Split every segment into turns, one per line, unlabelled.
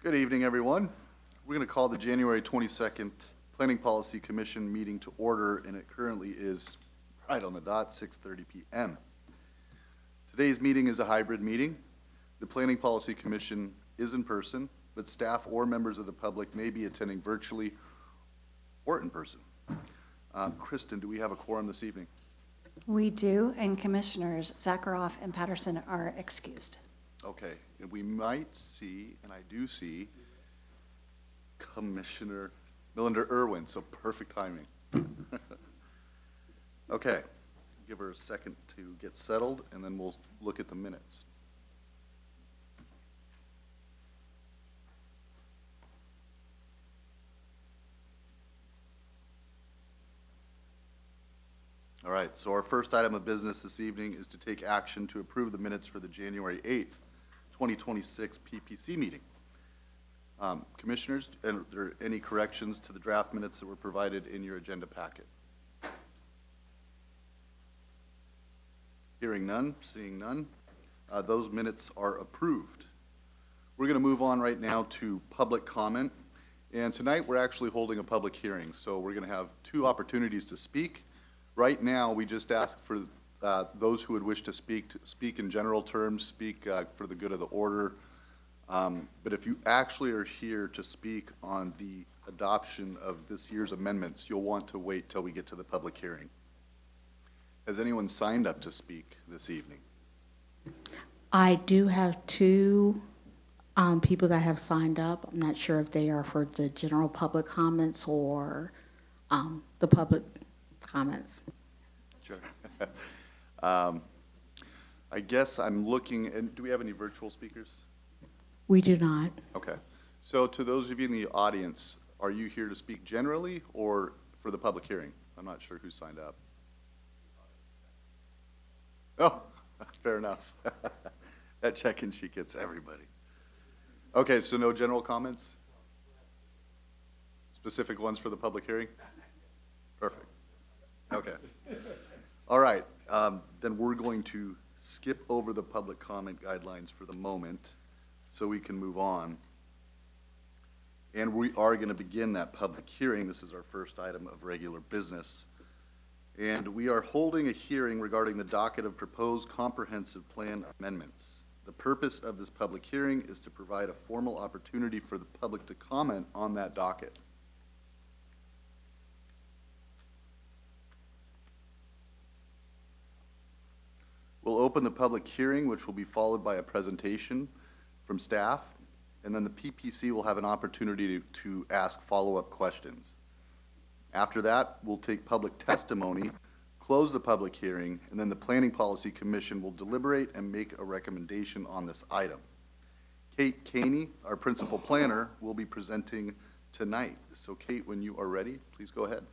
Good evening, everyone. We're going to call the January 22nd Planning Policy Commission meeting to order, and it currently is right on the dot, 6:30 p.m. Today's meeting is a hybrid meeting. The Planning Policy Commission is in person, but staff or members of the public may be attending virtually or in person. Kristen, do we have a quorum this evening?
We do, and Commissioners Zakharoff and Patterson are excused. Okay,
and we might see, and I do see, Commissioner Millender Irwin, so perfect timing. Okay, give her a second to get settled, and then we'll look at the minutes. All right, so our first item of business this evening is to take action to approve the minutes for the January 8th, 2026 PPC meeting. Commissioners, are there any corrections to the draft minutes that were provided in your agenda packet? Hearing none, seeing none, those minutes are approved. We're going to move on right now to public comment. And tonight we're actually holding a public hearing, so we're going to have two opportunities to speak. Right now, we just ask for those who would wish to speak in general terms, speak for the good of the order. But if you actually are here to speak on the adoption of this year's amendments, you'll want to wait till we get to the public hearing. Has anyone signed up to speak this evening?
I do have two people that have signed up. I'm not sure if they are for the general public comments or the public comments.
Sure. I guess I'm looking, and do we have any virtual speakers?
We do not.
Okay. So to those of you in the audience, are you here to speak generally or for the public hearing? I'm not sure who signed up. Oh, fair enough. That check-in sheet gets everybody. Okay, so no general comments? Specific ones for the public hearing? Perfect. Okay. All right. Then we're going to skip over the public comment guidelines for the moment so we can move on. And we are going to begin that public hearing. This is our first item of regular business. And we are holding a hearing regarding the docket of proposed comprehensive plan amendments. The purpose of this public hearing is to provide a formal opportunity for the public to comment on that docket. We'll open the public hearing, which will be followed by a presentation from staff, and then the PPC will have an opportunity to ask follow-up questions. After that, we'll take public testimony, close the public hearing, and then the Planning Policy Commission will deliberate and make a recommendation on this item. Kate Caney, our principal planner, will be presenting tonight. So Kate, when you are ready, please go ahead.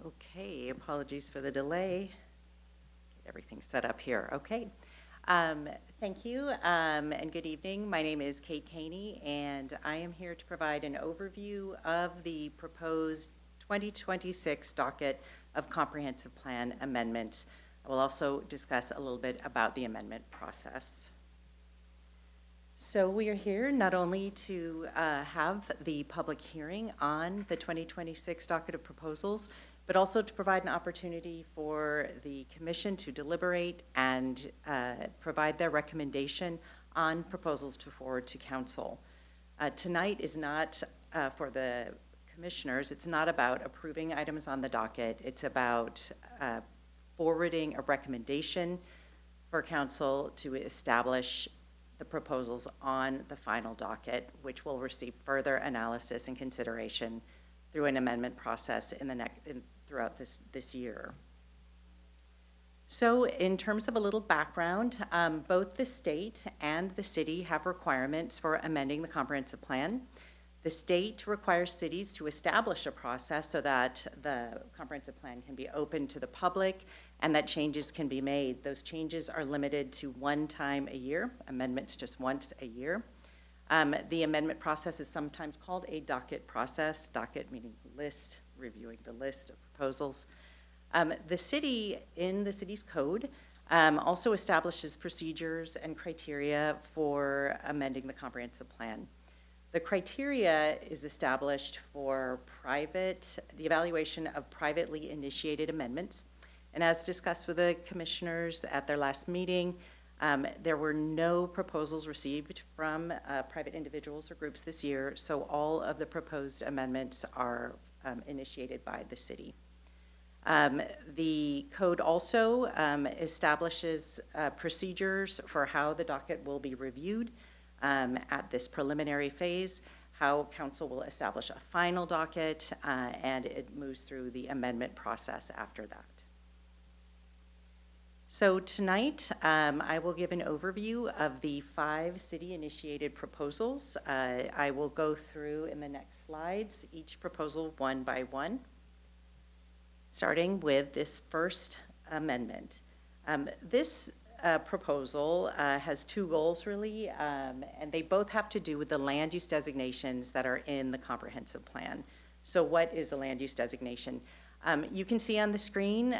Okay, apologies for the delay. Get everything set up here. Okay. Thank you and good evening. My name is Kate Caney, and I am here to provide an overview of the proposed 2026 docket of comprehensive plan amendments. I will also discuss a little bit about the amendment process. So we are here not only to have the public hearing on the 2026 docket of proposals, but also to provide an opportunity for the commission to deliberate and provide their recommendation on proposals to forward to council. Tonight is not, for the commissioners, it's not about approving items on the docket. It's about forwarding a recommendation for council to establish the proposals on the final docket, which will receive further analysis and consideration through an amendment process throughout this year. So in terms of a little background, both the state and the city have requirements for amending the comprehensive plan. The state requires cities to establish a process so that the comprehensive plan can be open to the public and that changes can be made. Those changes are limited to one time a year, amendments just once a year. The amendment process is sometimes called a docket process, docket meaning list, reviewing the list of proposals. The city, in the city's code, also establishes procedures and criteria for amending the comprehensive plan. The criteria is established for the evaluation of privately initiated amendments. And as discussed with the commissioners at their last meeting, there were no proposals received from private individuals or groups this year, so all of the proposed amendments are initiated by the city. The code also establishes procedures for how the docket will be reviewed at this preliminary phase, how council will establish a final docket, and it moves through the amendment process after that. So tonight, I will give an overview of the 5 city-initiated proposals. I will go through in the next slides each proposal one by one, starting with this first amendment. This proposal has 2 goals, really, and they both have to do with the land use designations that are in the comprehensive plan. So what is a land use designation? You can see on the screen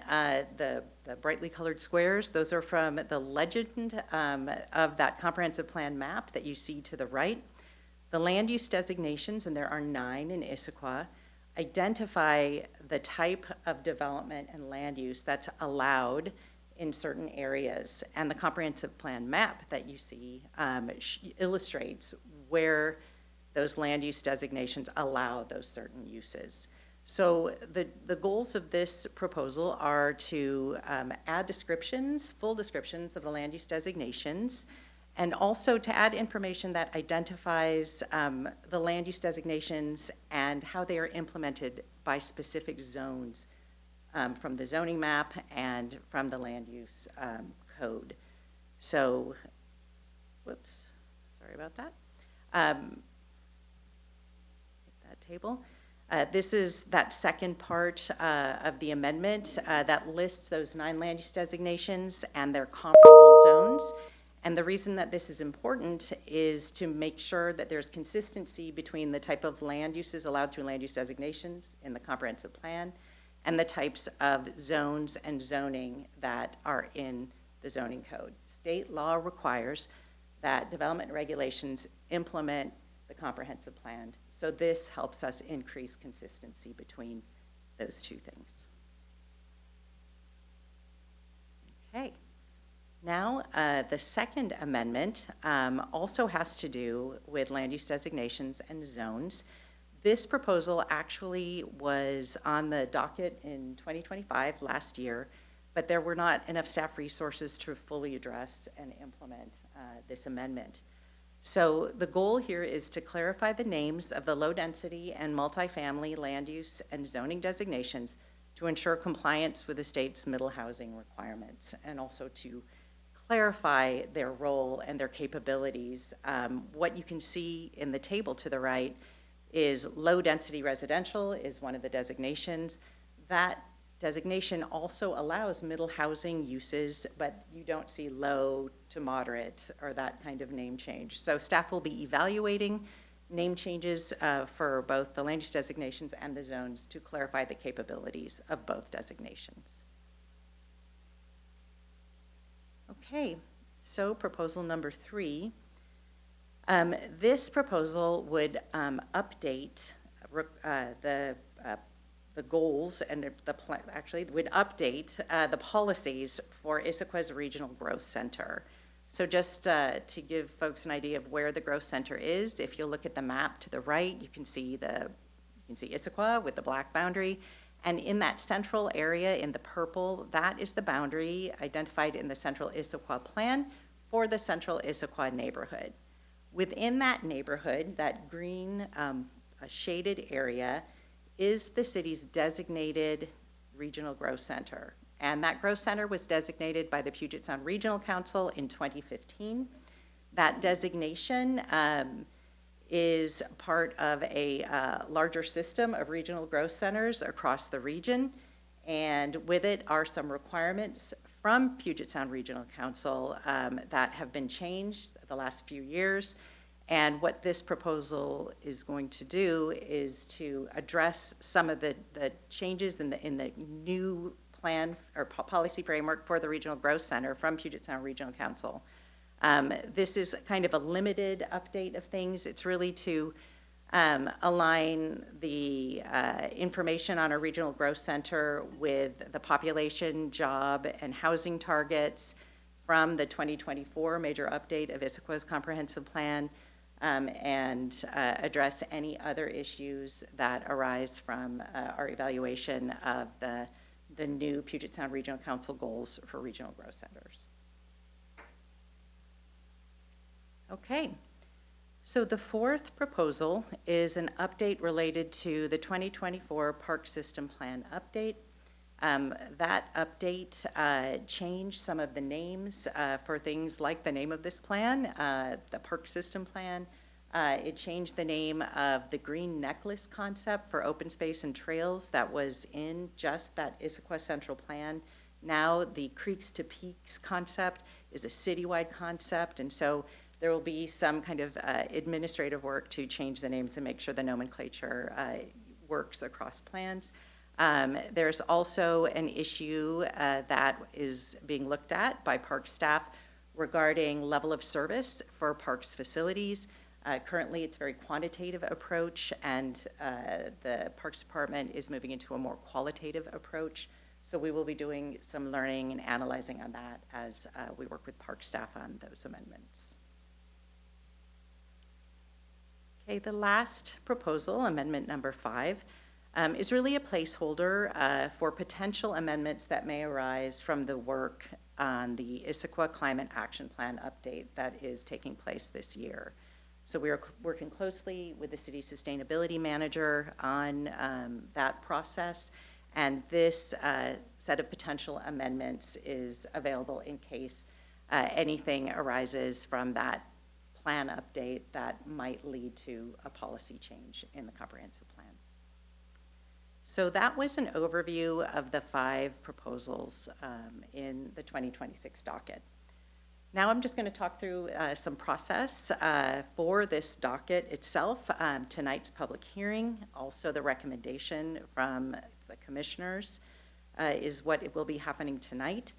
the brightly colored squares. Those are from the legend of that comprehensive plan map that you see to the right. The land use designations, and there are 9 in Issaquah, identify the type of development and land use that's allowed in certain areas. And the comprehensive plan map that you see illustrates where those land use designations allow those certain uses. So the goals of this proposal are to add descriptions, full descriptions of the land use designations, and also to add information that identifies the land use designations and how they are implemented by specific zones from the zoning map and from the land use code. So, whoops, sorry about that. Hit that table. This is that second part of the amendment that lists those 9 land use designations and their comparable zones. And the reason that this is important is to make sure that there's consistency between the type of land uses allowed through land use designations in the comprehensive plan and the types of zones and zoning that are in the zoning code. State law requires that development regulations implement the comprehensive plan. So this helps us increase consistency between those 2 things. Okay. Now, the second amendment also has to do with land use designations and zones. This proposal actually was on the docket in 2025, last year, but there were not enough staff resources to fully address and implement this amendment. So the goal here is to clarify the names of the low-density and multifamily land use and zoning designations to ensure compliance with the state's middle housing requirements, and also to clarify their role and their capabilities. What you can see in the table to the right is low-density residential is one of the designations. That designation also allows middle housing uses, but you don't see low to moderate or that kind of name change. So staff will be evaluating name changes for both the land use designations and the zones to clarify the capabilities of both designations. Okay, so proposal number 3. This proposal would update the goals and actually would update the policies for Issaquah's Regional Growth Center. So just to give folks an idea of where the growth center is, if you look at the map to the right, you can see Issaquah with the black boundary. And in that central area in the purple, that is the boundary identified in the Central Issaquah Plan for the Central Issaquah neighborhood. Within that neighborhood, that green shaded area is the city's designated regional growth center. And that growth center was designated by the Puget Sound Regional Council in 2015. That designation is part of a larger system of regional growth centers across the region. And with it are some requirements from Puget Sound Regional Council that have been changed the last few years. And what this proposal is going to do is to address some of the changes in the new plan or policy framework for the Regional Growth Center from Puget Sound Regional Council. This is kind of a limited update of things. It's really to align the information on our Regional Growth Center with the population, job, and housing targets from the 2024 major update of Issaquah's comprehensive plan, and address any other issues that arise from our evaluation of the new Puget Sound Regional Council goals for regional growth centers. Okay. So the fourth proposal is an update related to the 2024 Park System Plan update. That update changed some of the names for things like the name of this plan, the Park System Plan. It changed the name of the Green Necklace concept for open space and trails that was in just that Issaquah Central Plan. Now the Creeks to Peaks concept is a citywide concept, and so there will be some kind of administrative work to change the names and make sure the nomenclature works across plans. There's also an issue that is being looked at by park staff regarding level of service for parks facilities. Currently, it's a very quantitative approach, and the Parks Department is moving into a more qualitative approach. So we will be doing some learning and analyzing on that as we work with park staff on those amendments. Okay, the last proposal, amendment number 5, is really a placeholder for potential amendments that may arise from the work on the Issaquah Climate Action Plan update that is taking place this year. So we are working closely with the city sustainability manager on that process, and this set of potential amendments is available in case anything arises from that plan update that might lead to a policy change in the comprehensive plan. So that was an overview of the 5 proposals in the 2026 docket. Now I'm just going to talk through some process for this docket itself, tonight's public hearing, also the recommendation from the commissioners is what it will be happening tonight.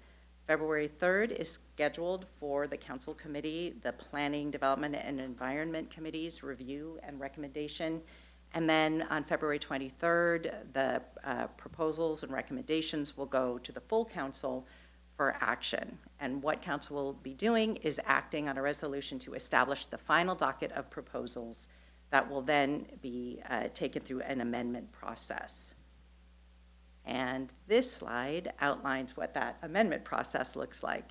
February 3rd is scheduled for the council committee, the Planning, Development, and Environment Committee's review and recommendation. And then on February 23rd, the proposals and recommendations will go to the full council for action. And what council will be doing is acting on a resolution to establish the final docket of proposals that will then be taken through an amendment process. And this slide outlines what that amendment process looks like.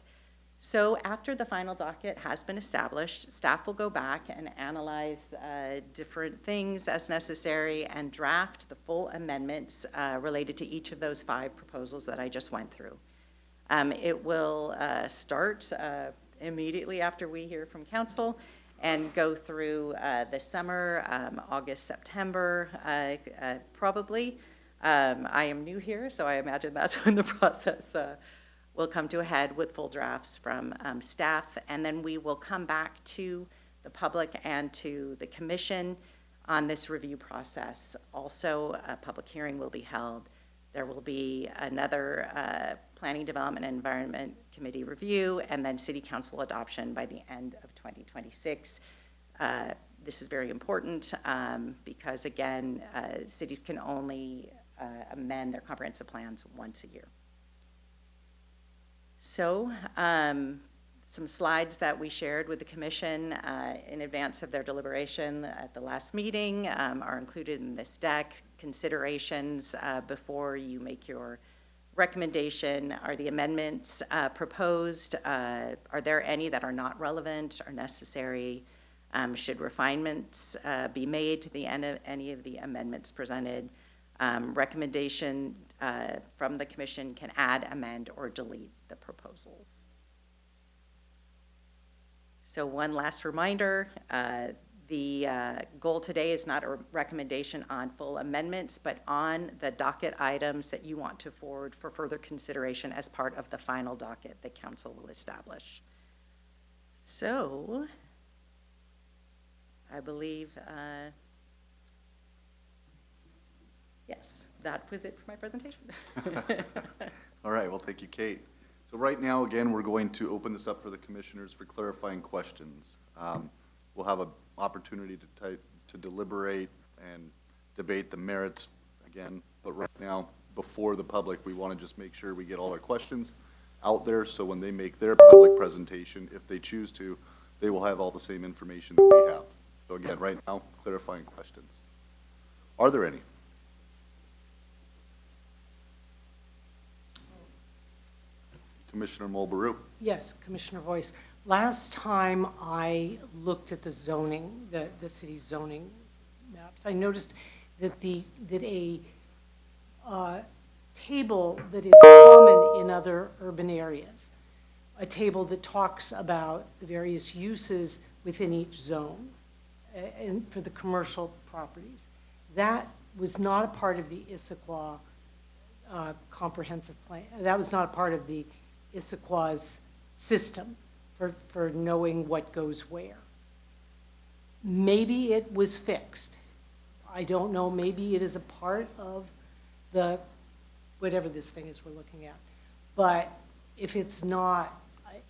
So after the final docket has been established, staff will go back and analyze different things as necessary and draft the full amendments related to each of those 5 proposals that I just went through. It will start immediately after we hear from council and go through the summer, August, September, probably. I am new here, so I imagine that's when the process will come to a head with full drafts from staff, and then we will come back to the public and to the commission on this review process. Also, a public hearing will be held. There will be another Planning, Development, and Environment Committee review, and then City Council adoption by the end of 2026. This is very important because, again, cities can only amend their comprehensive plans once a year. So some slides that we shared with the commission in advance of their deliberation at the last meeting are included in this deck. Considerations before you make your recommendation: are the amendments proposed? Are there any that are not relevant or necessary? Should refinements be made to the end of any of the amendments presented? Recommendation from the commission can add, amend, or delete the proposals. So one last reminder, The goal today is not a recommendation on full amendments, but on the docket items that you want to forward for further consideration as part of the final docket that council will establish. So, I believe, yes, that was it for my presentation.
All right, well, thank you, Kate. So right now, again, we're going to open this up for the commissioners for clarifying questions. We'll have an opportunity to deliberate and debate the merits again, but right now, before the public, we want to just make sure we get all our questions out there, so when they make their public presentation, if they choose to, they will have all the same information that we have. So again, right now, clarifying questions. Are there any? Commissioner Mulberry.
Yes, Commissioner Voice. Last time I looked at the zoning, the city's zoning maps, I noticed that a table that is common in other urban areas, a table that talks about the various uses within each zone and for the commercial properties, that was not a part of the Issaquah comprehensive plan. That was not a part of the Issaquah's system for knowing what goes where. Maybe it was fixed. I don't know, maybe it is a part of the, whatever this thing is we're looking at. But if it's not,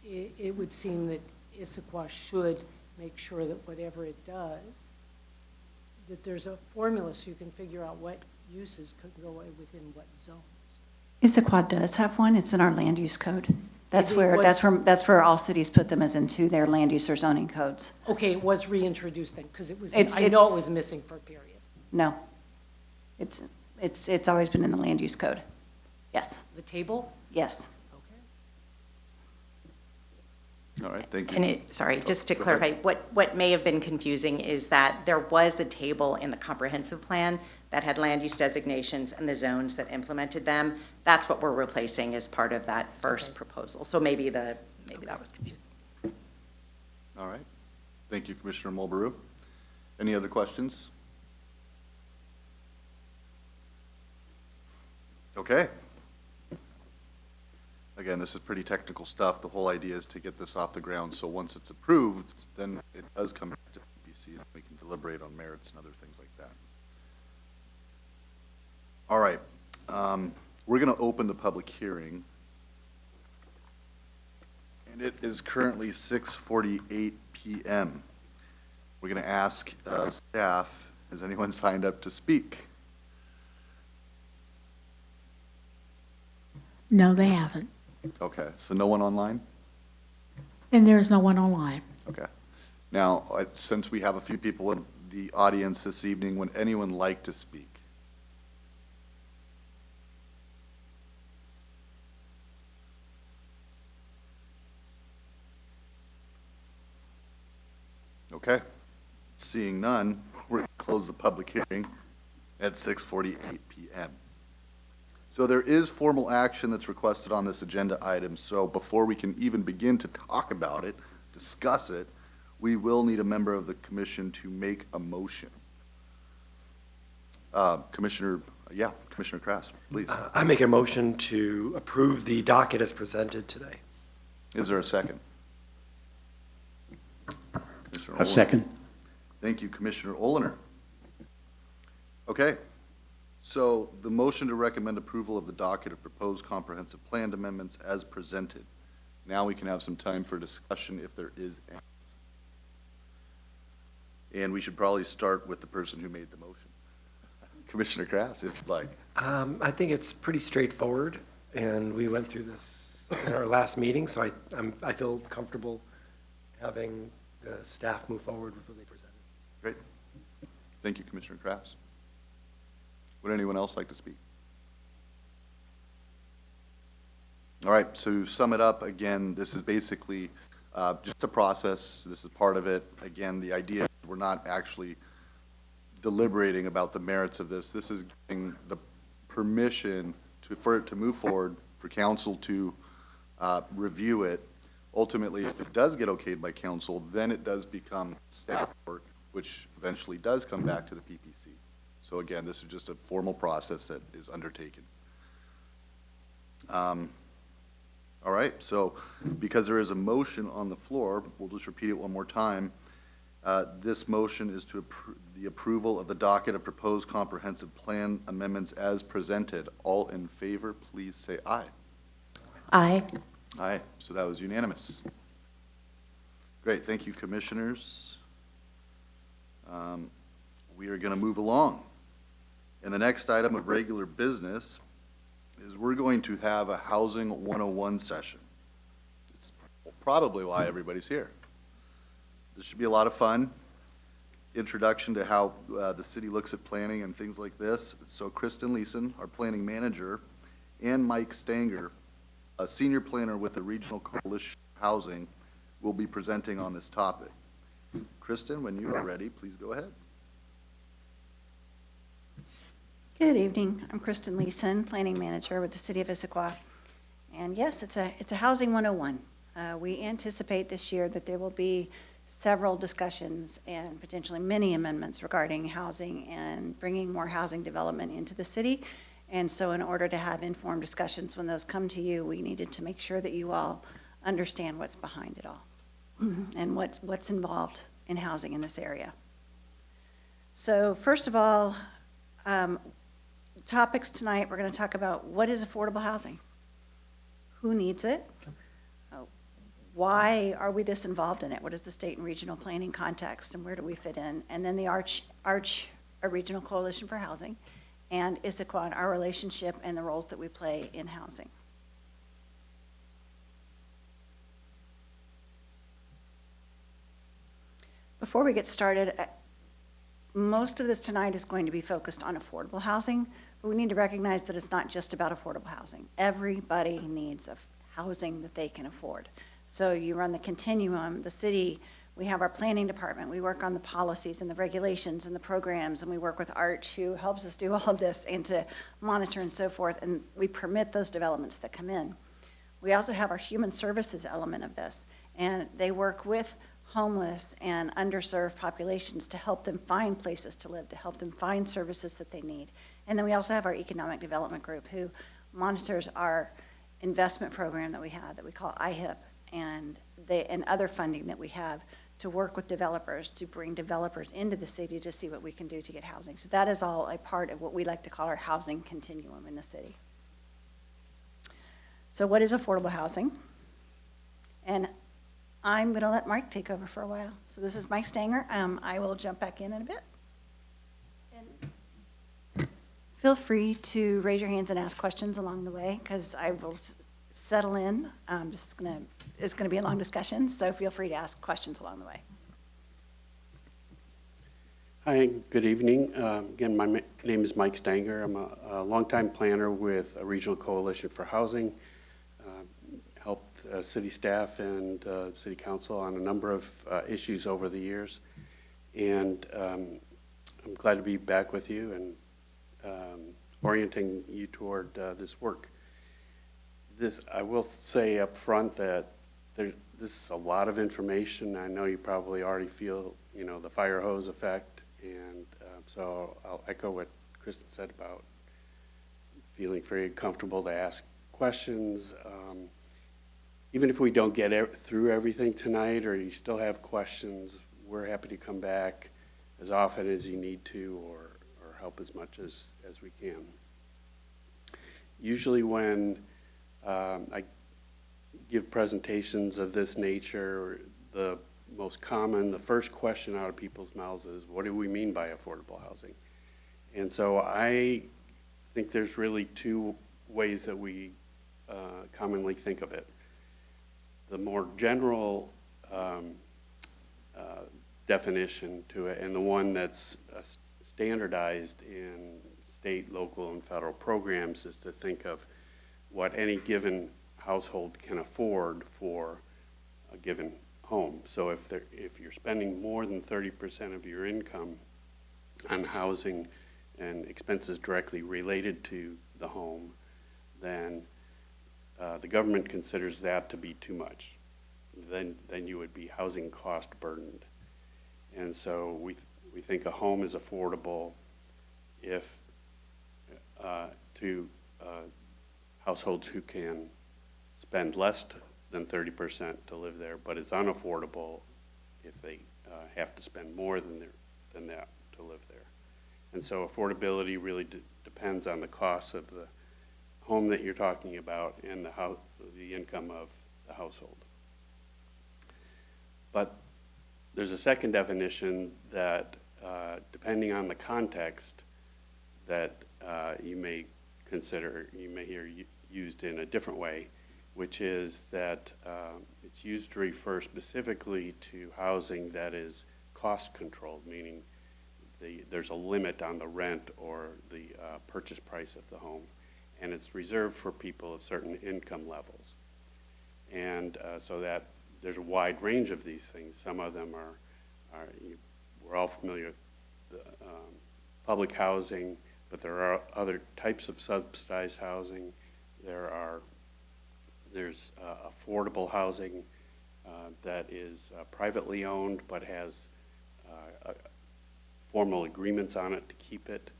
it would seem that Issaquah should make sure that whatever it does, that there's a formula so you can figure out what uses could go within what zones.
Issaquah does have one. It's in our land use code. That's
Maybe it
where,
was-
that's where all cities put them, as into their land use or zoning codes.
Okay, it was reintroduced then, because it was,
It's-
I know it
it's-
was missing for a period.
No. It's always been in the land use code. Yes,
The table?
yes.
Okay.
All right, thank you.
And sorry, just to
Go ahead.
clarify, what may have been confusing is that there was a table in the comprehensive plan that had land use designations and the zones that implemented them. That's what we're replacing as part of that first
Okay.
proposal. So maybe that was confusing.
All right. Thank you, Commissioner Mulberry. Any other questions? Okay. Again, this is pretty technical stuff. The whole idea is to get this off the ground, so once it's approved, then it does come back to PBC, and we can deliberate on merits and other things like that. All right. We're going to open the public hearing. And it is currently 6:48 PM. We're going to ask staff, has anyone signed up to speak?
No, they haven't.
Okay, so no one online?
And there's no one online.
Okay. Now, since we have a few people in the audience this evening, would anyone like to speak? Okay. Seeing none, we're going to close the public hearing at 6:48 PM. So there is formal action that's requested on this agenda item, so before we can even begin to talk about it, discuss it, we will need a member of the commission to make a motion. Commissioner Krass, please.
I make a motion to approve the docket as presented today.
Is there a second? Commissioner
A
Oliner.
second.
Thank you, Commissioner Oliner. Okay, so the motion to recommend approval of the docket of proposed comprehensive plan amendments as presented. Now we can have some time for discussion if there is any. And we should probably start with the person who made the motion. Commissioner Krass, if you'd like.
I think it's pretty straightforward, and we went through this in our last meeting, so I feel comfortable having the staff move forward with what they presented.
Great. Thank you, Commissioner Krass. Would anyone else like to speak? All right, so to sum it up, again, this is basically just a process. This is part of it. Again, the idea is we're not actually deliberating about the merits of this. This is giving the permission for it to move forward, for council to review it. Ultimately, if it does get okayed by council, then it does become staff work which eventually does come back to the PPC. So again, this is just a formal process that is undertaken. All right, so because there is a motion on the floor, we'll just repeat it one more time. This motion is to the approval of the docket of proposed comprehensive plan amendments as presented. All in favor, please say aye.
Aye.
Aye, so that was unanimous. Great, thank you, commissioners. We are going to move along. And the next item of regular business is we're going to have a Housing 101 session. It's probably why everybody's here. This should be a lot of fun. Introduction to how the city looks at planning and things like this. So Kristen Leeson, our planning manager, and Mike Stanger, a senior planner with the Regional Coalition of Housing, will be presenting on this topic. Kristen, when you are ready, please go ahead.
Good evening. I'm Kristen Leeson, Planning Manager with the City of Issaquah. And yes, it's a Housing 101. We anticipate this year that there will be several discussions and potentially many amendments regarding housing and bringing more housing development into the city. And so in order to have informed discussions when those come to you, we needed to make sure that you all understand what's behind it all and what's involved in housing in this area. So first of all, topics tonight, we're going to talk about what is affordable housing, who needs it, why are we this involved in it, what is the state and regional planning context, and where do we fit in, and then the a Regional Coalition for Housing, and Issaquah, and our relationship and the roles that we play in housing. Before we get started, most of this tonight is going to be focused on affordable housing, but we need to recognize that it's not just about affordable housing. Everybody needs housing that they can afford. So you run the continuum, the city, we have our planning department, we work on the policies and the regulations and the programs, and we work with Arch, who helps us do all of this and to monitor and so forth, and we permit those developments that come in. We also have our human services element of this, and they work with homeless and underserved populations to help them find places to live, to help them find services that they need. And then we also have our economic development group who monitors our investment program that we have that we call IHIP, and other funding that we have to work with developers, to bring developers into the city to see what we can do to get housing. So that is all a part of what we like to call our housing continuum in the city. So what is affordable housing? And I'm going to let Mike take over for a while. So this is Mike Stanger. I will jump back in a bit. And feel free to raise your hands and ask questions along the way, because I will settle in. It's going to be a long discussion, so feel free to ask questions along the way.
Hi, good evening. Again, my name is Mike Stanger. I'm a longtime planner with a Regional Coalition for Housing. Helped city staff and city council on a number of issues over the years. And I'm glad to be back with you and orienting you toward this work. I will say up front that this is a lot of information. I know you probably already feel, the fire hose effect. And so I'll echo what Kristen said about feeling very comfortable to ask questions. Even if we don't get through everything tonight, or you still have questions, we're happy to come back as often as you need to, or help as much as we can. Usually when I give presentations of this nature, the first question out of people's mouths is, what do we mean by affordable housing? And so I think there's really two ways that we commonly think of it. The more general definition to it, and the one that's standardized in state, local, and federal programs, is to think of what any given household can afford for a given home. So if you're spending more than 30% of your income on housing and expenses directly related to the home, then the government considers that to be too much. Then you would be housing cost burdened. And so we think a home is affordable if to households who can spend less than 30% to live there, but is unaffordable if they have to spend more than that to live there. And so affordability really depends on the cost of the home that you're talking about and the income of the household. But there's a second definition that, depending on the context, that you may hear used in a different way, which is that it's used to refer specifically to housing that is cost controlled, meaning there's a limit on the rent or the purchase price of the home, and it's reserved for people of certain income levels. And so that there's a wide range of these things. Some of them we're all familiar with the, public housing, but there are other types of subsidized housing. There's affordable housing that is privately owned but has formal agreements on it to keep it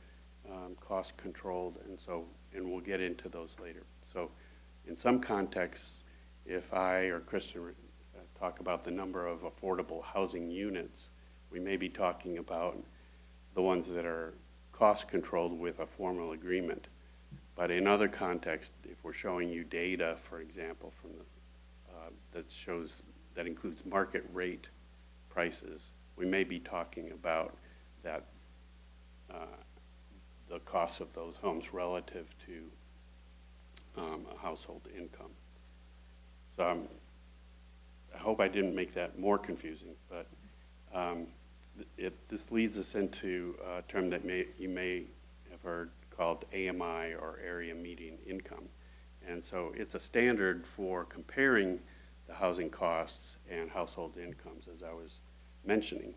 cost controlled, and we'll get into those later. So in some contexts, if I or Kristen talk about the number of affordable housing units, we may be talking about the ones that are cost controlled with a formal agreement. But in other contexts, if we're showing you data, for example, from that includes market rate prices, we may be talking about that the cost of those homes relative to a household income. So I hope I didn't make that more confusing, but this leads us into a term that you may have heard called AMI, or area median income. And so it's a standard for comparing the housing costs and household incomes, as I was mentioning.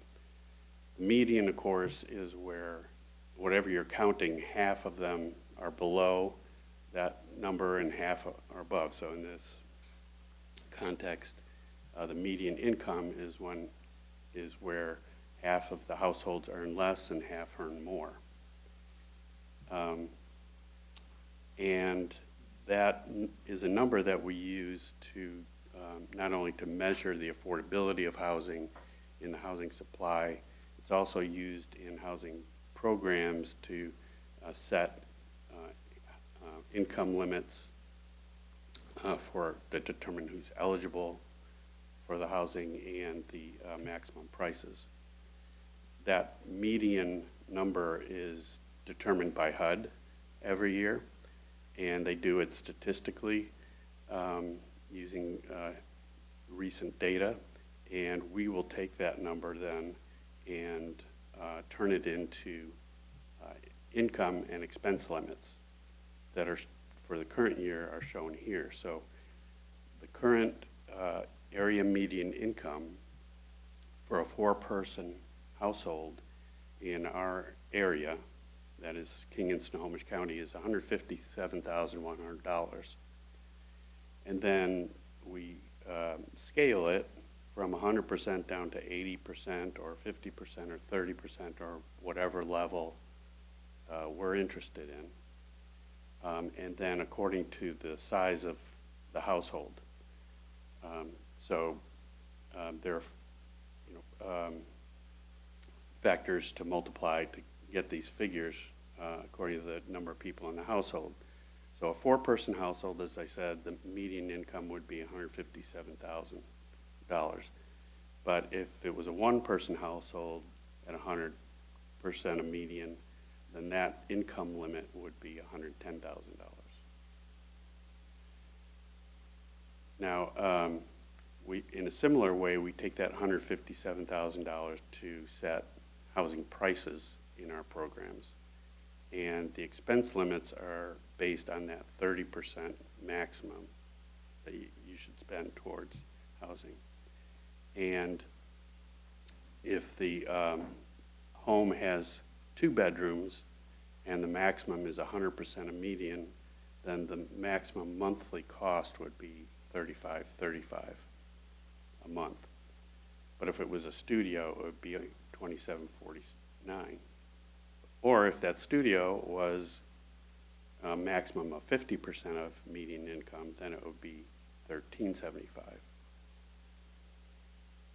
The median, of course, is where whatever you're counting, half of them are below that number and half are above. So in this context, the median income is where half of the households earn less and half earn more. And that is a number that we use to not only to measure the affordability of housing in the housing supply, it's also used in housing programs to set income limits that determine who's eligible for the housing and the maximum prices. That median number is determined by HUD every year, and they do it statistically using recent data, and we will take that number then and turn it into income and expense limits that are for the current year are shown here. So the current area median income for a 4-person household in our area, that is King and Snohomish County, is $157,100. And then we scale it from 100% down to 80% or 50% or 30% or whatever level we're interested in. And then according to the size of the household. There are factors to multiply to get these figures according to the number of people in the household. So a 4-person household, as I said, the median income would be $157,000. But if it was a 1-person household at 100% of median, then that income limit would be $110,000. Now, in a similar way, we take that $157,000 to set housing prices in our programs. And the expense limits are based on that 30% maximum that you should spend towards housing. And if the home has 2 bedrooms and the maximum is 100% of median, then the maximum monthly cost would be $35.35 a month. But if it was a studio, it would be $2,749. Or if that studio was a maximum of 50% of median income, then it would be $1,375.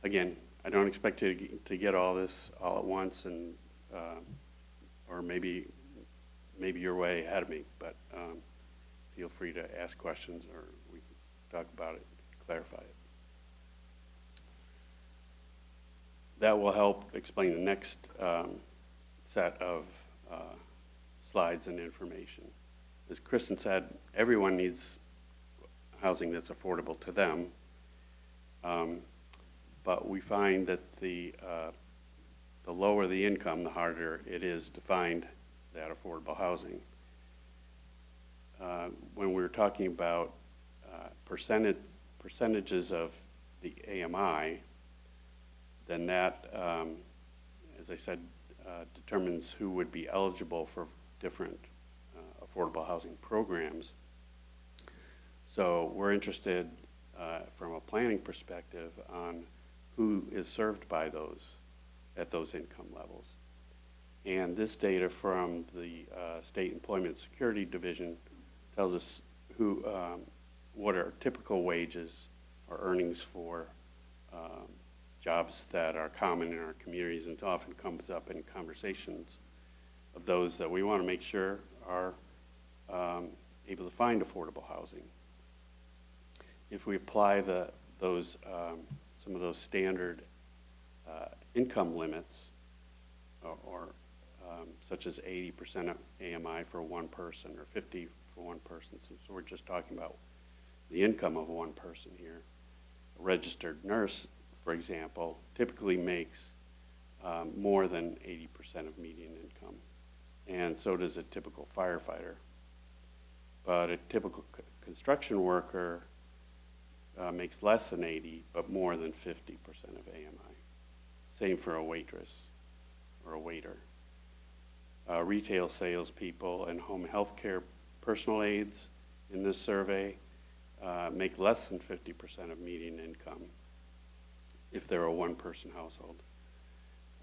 Again, I don't expect you to get all this all at once, and or maybe you're way ahead of me, but feel free to ask questions, or we can talk about it, clarify it. That will help explain the next set of slides and information. As Kristen said, everyone needs housing that's affordable to them, but we find that the lower the income, the harder it is to find that affordable housing. When we were talking about percentages of the AMI, then that, as I said, determines who would be eligible for different affordable housing programs. So we're interested from a planning perspective on who is served by those at those income levels. And this data from the State Employment Security Division tells us what are typical wages or earnings for jobs that are common in our communities, and often comes up in conversations of those that we want to make sure are able to find affordable housing. If we apply some of those standard income limits, or such as 80% of AMI for one person, or 50 for one person, so we're just talking about the income of one person here. A registered nurse, for example, typically makes more than 80% of median income, and so does a typical firefighter. But a typical construction worker makes less than 80, but more than 50% of AMI. Same for a waitress or a waiter. Retail salespeople and home health care personal aides in this survey make less than 50% of median income if they're a one-person household,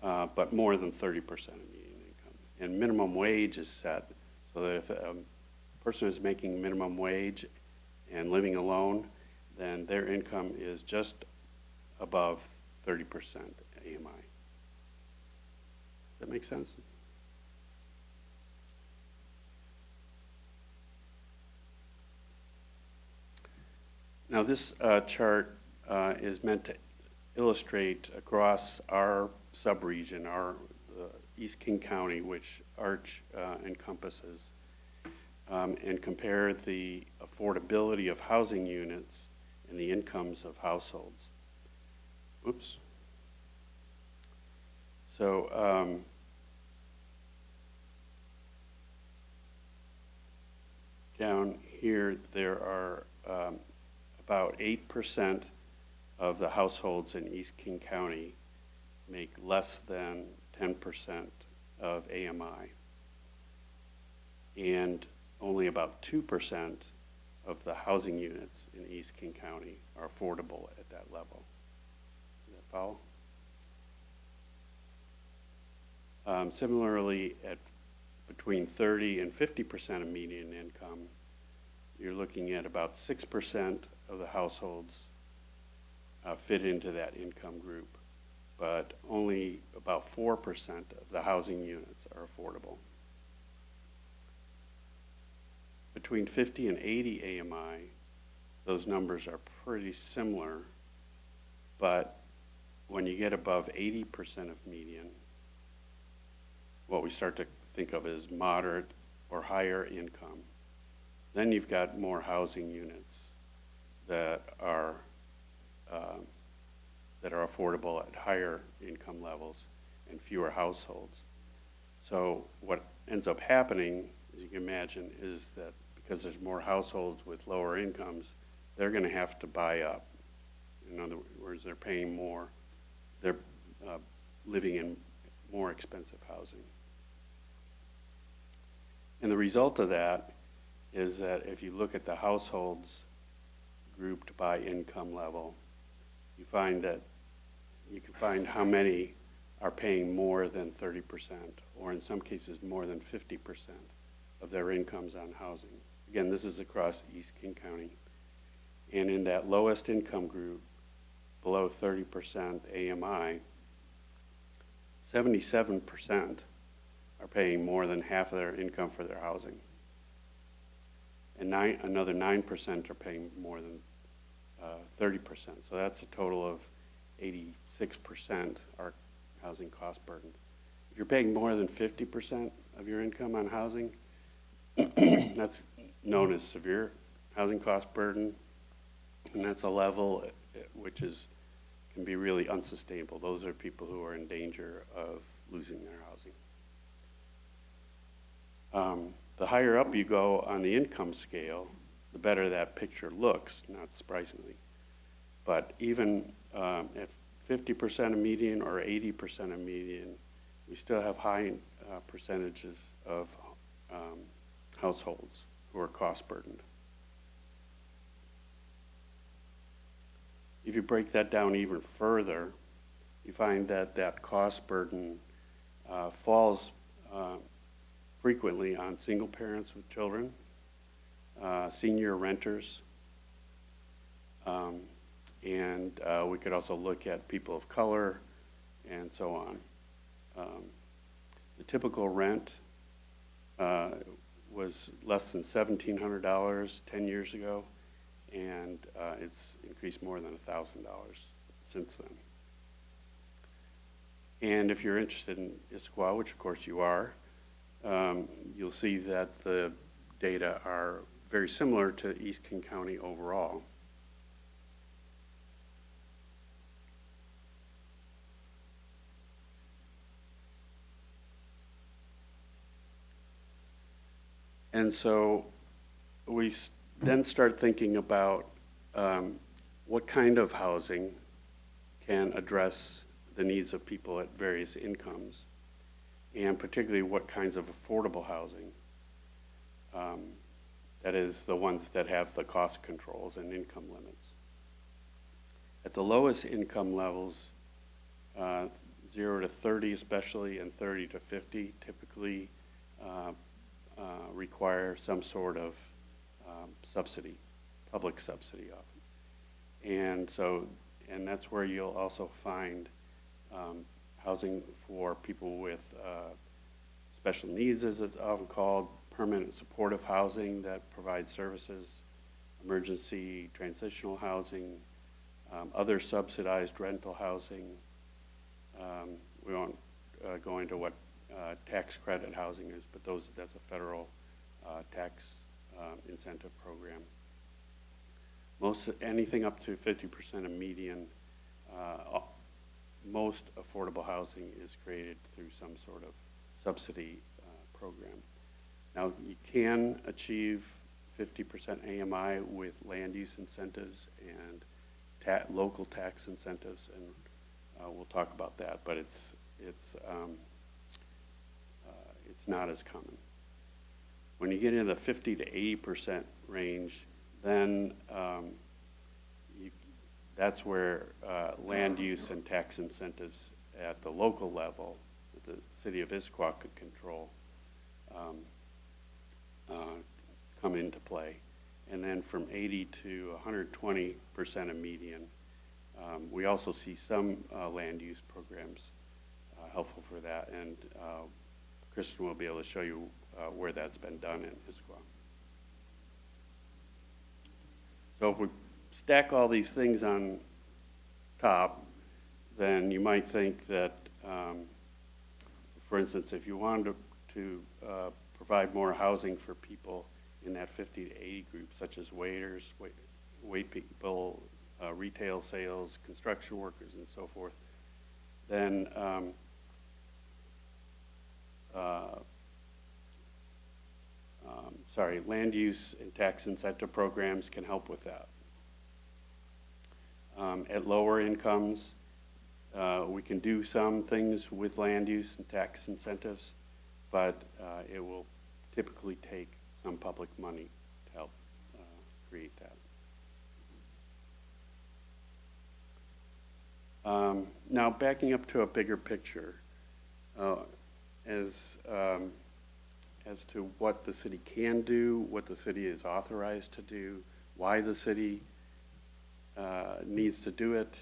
but more than 30% of median income. And minimum wage is set so that if a person is making minimum wage and living alone, then their income is just above 30% AMI. Does that make sense? Now this chart is meant to illustrate across our subregion, the East King County, which ARCH encompasses, and compare the affordability of housing units and the incomes of households. Oops. So down here there are about 8% of the households in East King County make less than 10% of AMI, and only about 2% of the housing units in East King County are affordable at that level. Does that follow? Similarly, at between 30 and 50% of median income, you're looking at about 6% of the households fit into that income group, but only about 4% of the housing units are affordable. Between 50 and 80 AMI, those numbers are pretty similar, but when you get above 80% of median, what we start to think of as moderate or higher income, then you've got more housing units that are affordable at higher income levels and fewer households. So what ends up happening, as you can imagine, is that because there's more households with lower incomes, they're going to have to buy up. In other words, they're paying more, they're living in more expensive housing. And the result of that is that if you look at the households grouped by income level, you find that you can find how many are paying more than 30%, or in some cases more than 50% of their incomes on housing. Again, this is across East King County. And in that lowest income group, below 30% AMI, 77% are paying more than half of their income for their housing. And another 9% are paying more than 30%. So that's a total of 86% are housing cost burdened. If you're paying more than 50% of your income on housing, that's known as severe housing cost burden, and that's a level which can be really unsustainable. Those are people who are in danger of losing their housing. The higher up you go on the income scale, the better that picture looks, not surprisingly. But even at 50% of median or 80% of median, we still have high percentages of households who are cost burdened. If you break that down even further, you find that that cost burden falls frequently on single parents with children, senior renters, and we could also look at people of color and so on. The typical rent was less than $1,700 10 years ago, and it's increased more than $1,000 since then. And if you're interested in Issaquah, which of course you are, you'll see that the data are very similar to East King County overall. And so we then start thinking about what kind of housing can address the needs of people at various incomes, and particularly what kinds of affordable housing, that is the ones that have the cost controls and income limits. At the lowest income levels, 0 to 30 especially, and 30 to 50 typically require some sort of subsidy, public subsidy often. And that's where you'll also find housing for people with special needs, as it's often called, permanent supportive housing that provides services, emergency transitional housing, other subsidized rental housing. We won't go into what tax credit housing is, but that's a federal tax incentive program. Anything up to 50% of median, most affordable housing is created through some sort of subsidy program. Now, you can achieve 50% AMI with land use incentives and local tax incentives, and we'll talk about that, but it's not as common. When you get into the 50 to 80% range, then that's where land use and tax incentives at the local level that the city of Issaquah could control come into play. And then from 80 to 120% of median, we also see some land use programs helpful for that, and Kristen will be able to show you where that's been done in Issaquah. So if we stack all these things on top, then you might think that, for instance, if you wanted to provide more housing for people in that 50 to 80 group, such as waiters, wait people, retail sales, construction workers, and so forth, then land use and tax incentive programs can help with that. At lower incomes, we can do some things with land use and tax incentives, but it will typically take some public money to help create that. Now, backing up to a bigger picture, as, as to what the city can do, what the city is authorized to do, why the city needs to do it,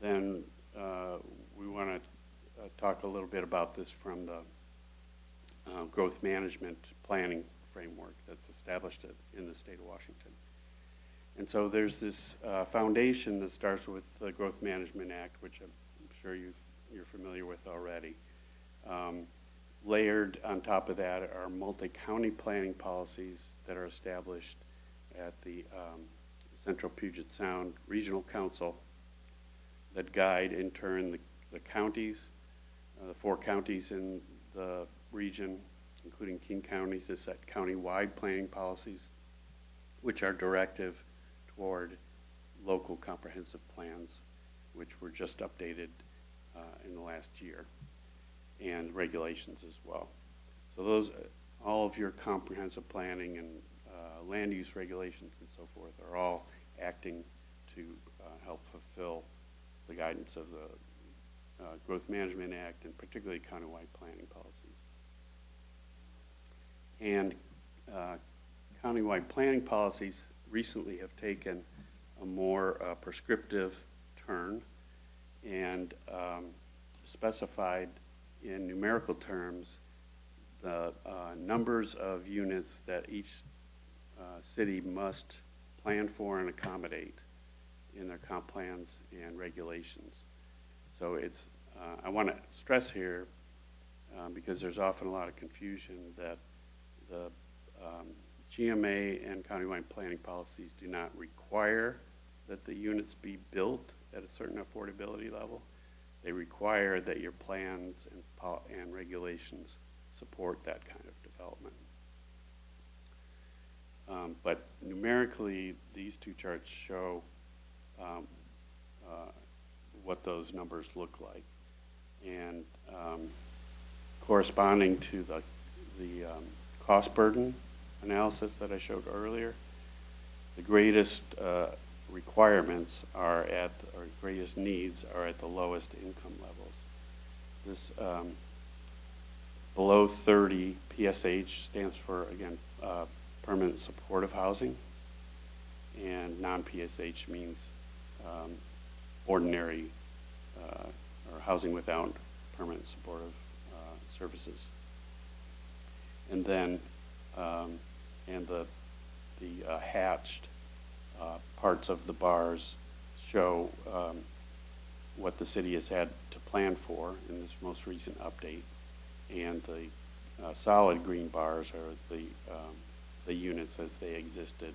then we want to talk a little bit about this from the growth management planning framework that's established in the state of Washington. And so there's this foundation that starts with the Growth Management Act, which I'm sure you're familiar with already. Layered on top of that are multi-county planning policies that are established at the Central Puget Sound Regional Council that guide, in turn, the counties, the 4 counties in the region, including King County, to set county-wide planning policies, which are directive toward local comprehensive plans, which were just updated in the last year, and regulations as well. So those, all of your comprehensive planning and land use regulations and so forth are all acting to help fulfill the guidance of the Growth Management Act, and particularly countywide planning policies. And countywide planning policies recently have taken a more prescriptive turn and specified in numerical terms the numbers of units that each city must plan for and accommodate in their comp plans and regulations. So it's, I want to stress here, because there's often a lot of confusion, that the GMA and countywide planning policies do not require that the units be built at a certain affordability level. They require that your plans and regulations support that kind of development. But numerically, these 2 charts show what those numbers look like. And corresponding to the cost burden analysis that I showed earlier, the greatest requirements are at, or greatest needs are at the lowest income levels. This below 30 PSH stands for, again, permanent supportive housing, and non-PSH means ordinary or housing without permanent supportive services. And then and the hatched parts of the bars show what the city has had to plan for in this most recent update, and the solid green bars are the units as they existed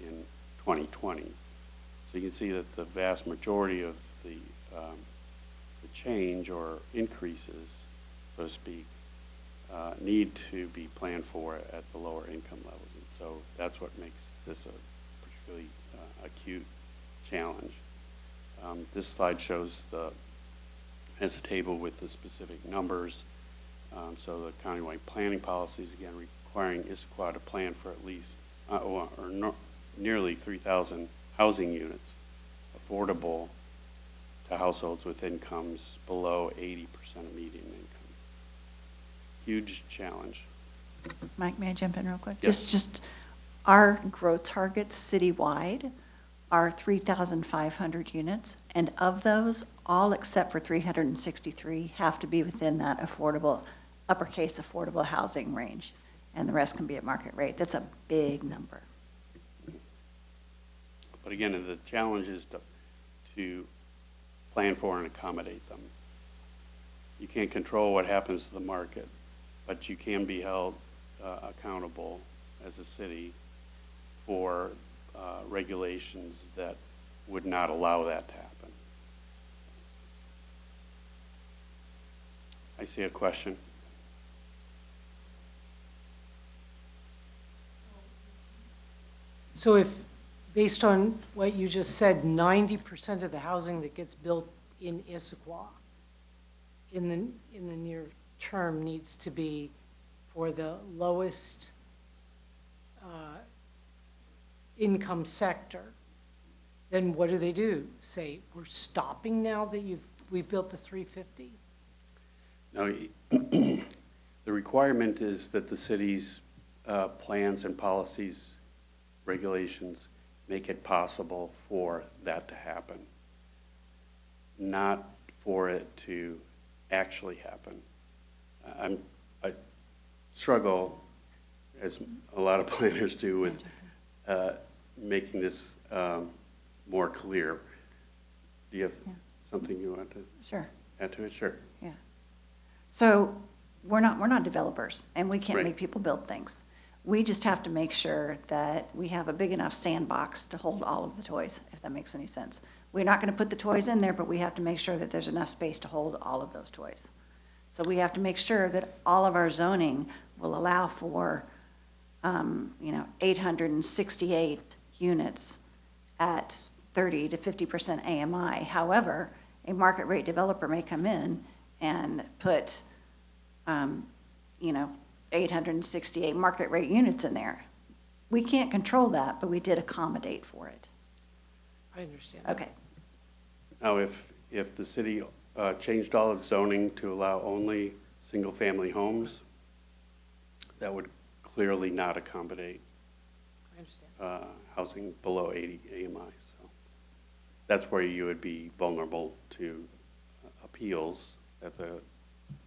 in 2020. So you can see that the vast majority of the change or increases, so to speak, need to be planned for at the lower income levels. And so that's what makes this a particularly acute challenge. This slide shows has a table with the specific numbers. So the countywide planning policies, again, requiring Issaquah to plan for at least, nearly 3,000 housing units affordable to households with incomes below 80% of median income. Huge challenge.
Mike, may I jump in real quick?
Yes.
Just our growth targets citywide are 3,500 units, and of those, all except for 363 have to be within that affordable, uppercase affordable housing range, and the rest can be at market rate. That's a big number.
But again, the challenge is to plan for and accommodate them. You can't control what happens to the market, but you can be held accountable as a city for regulations that would not allow that to happen. I see a question.
So if, based on what you just said, 90% of the housing that gets built in Issaquah in the near term needs to be for the lowest income sector, then what do? Say, we're stopping now that we built the 350?
Now, the requirement is that the city's plans and policies, regulations, make it possible for that to happen, not for it to actually happen. I struggle, as a lot of planners do, with making this more clear. Do you have something you want to
Sure,
add to it? Sure.
yeah. So we're not developers, and we can't
Right.
make people build things. We just have to make sure that we have a big enough sandbox to hold all of the toys, if that makes any sense. We're not going to put the toys in there, but we have to make sure that there's enough space to hold all of those toys. So we have to make sure that all of our zoning will allow for, 868 units at 30 to 50% AMI. However, a market rate developer may come in and put, 868 market rate units in there. We can't control that, but we did accommodate for it.
I understand.
Okay,
Now, if the city changed all its zoning to allow only single-family homes, that would clearly not accommodate
I understand.
housing below 80 AMI. So that's where you would be vulnerable to appeals at the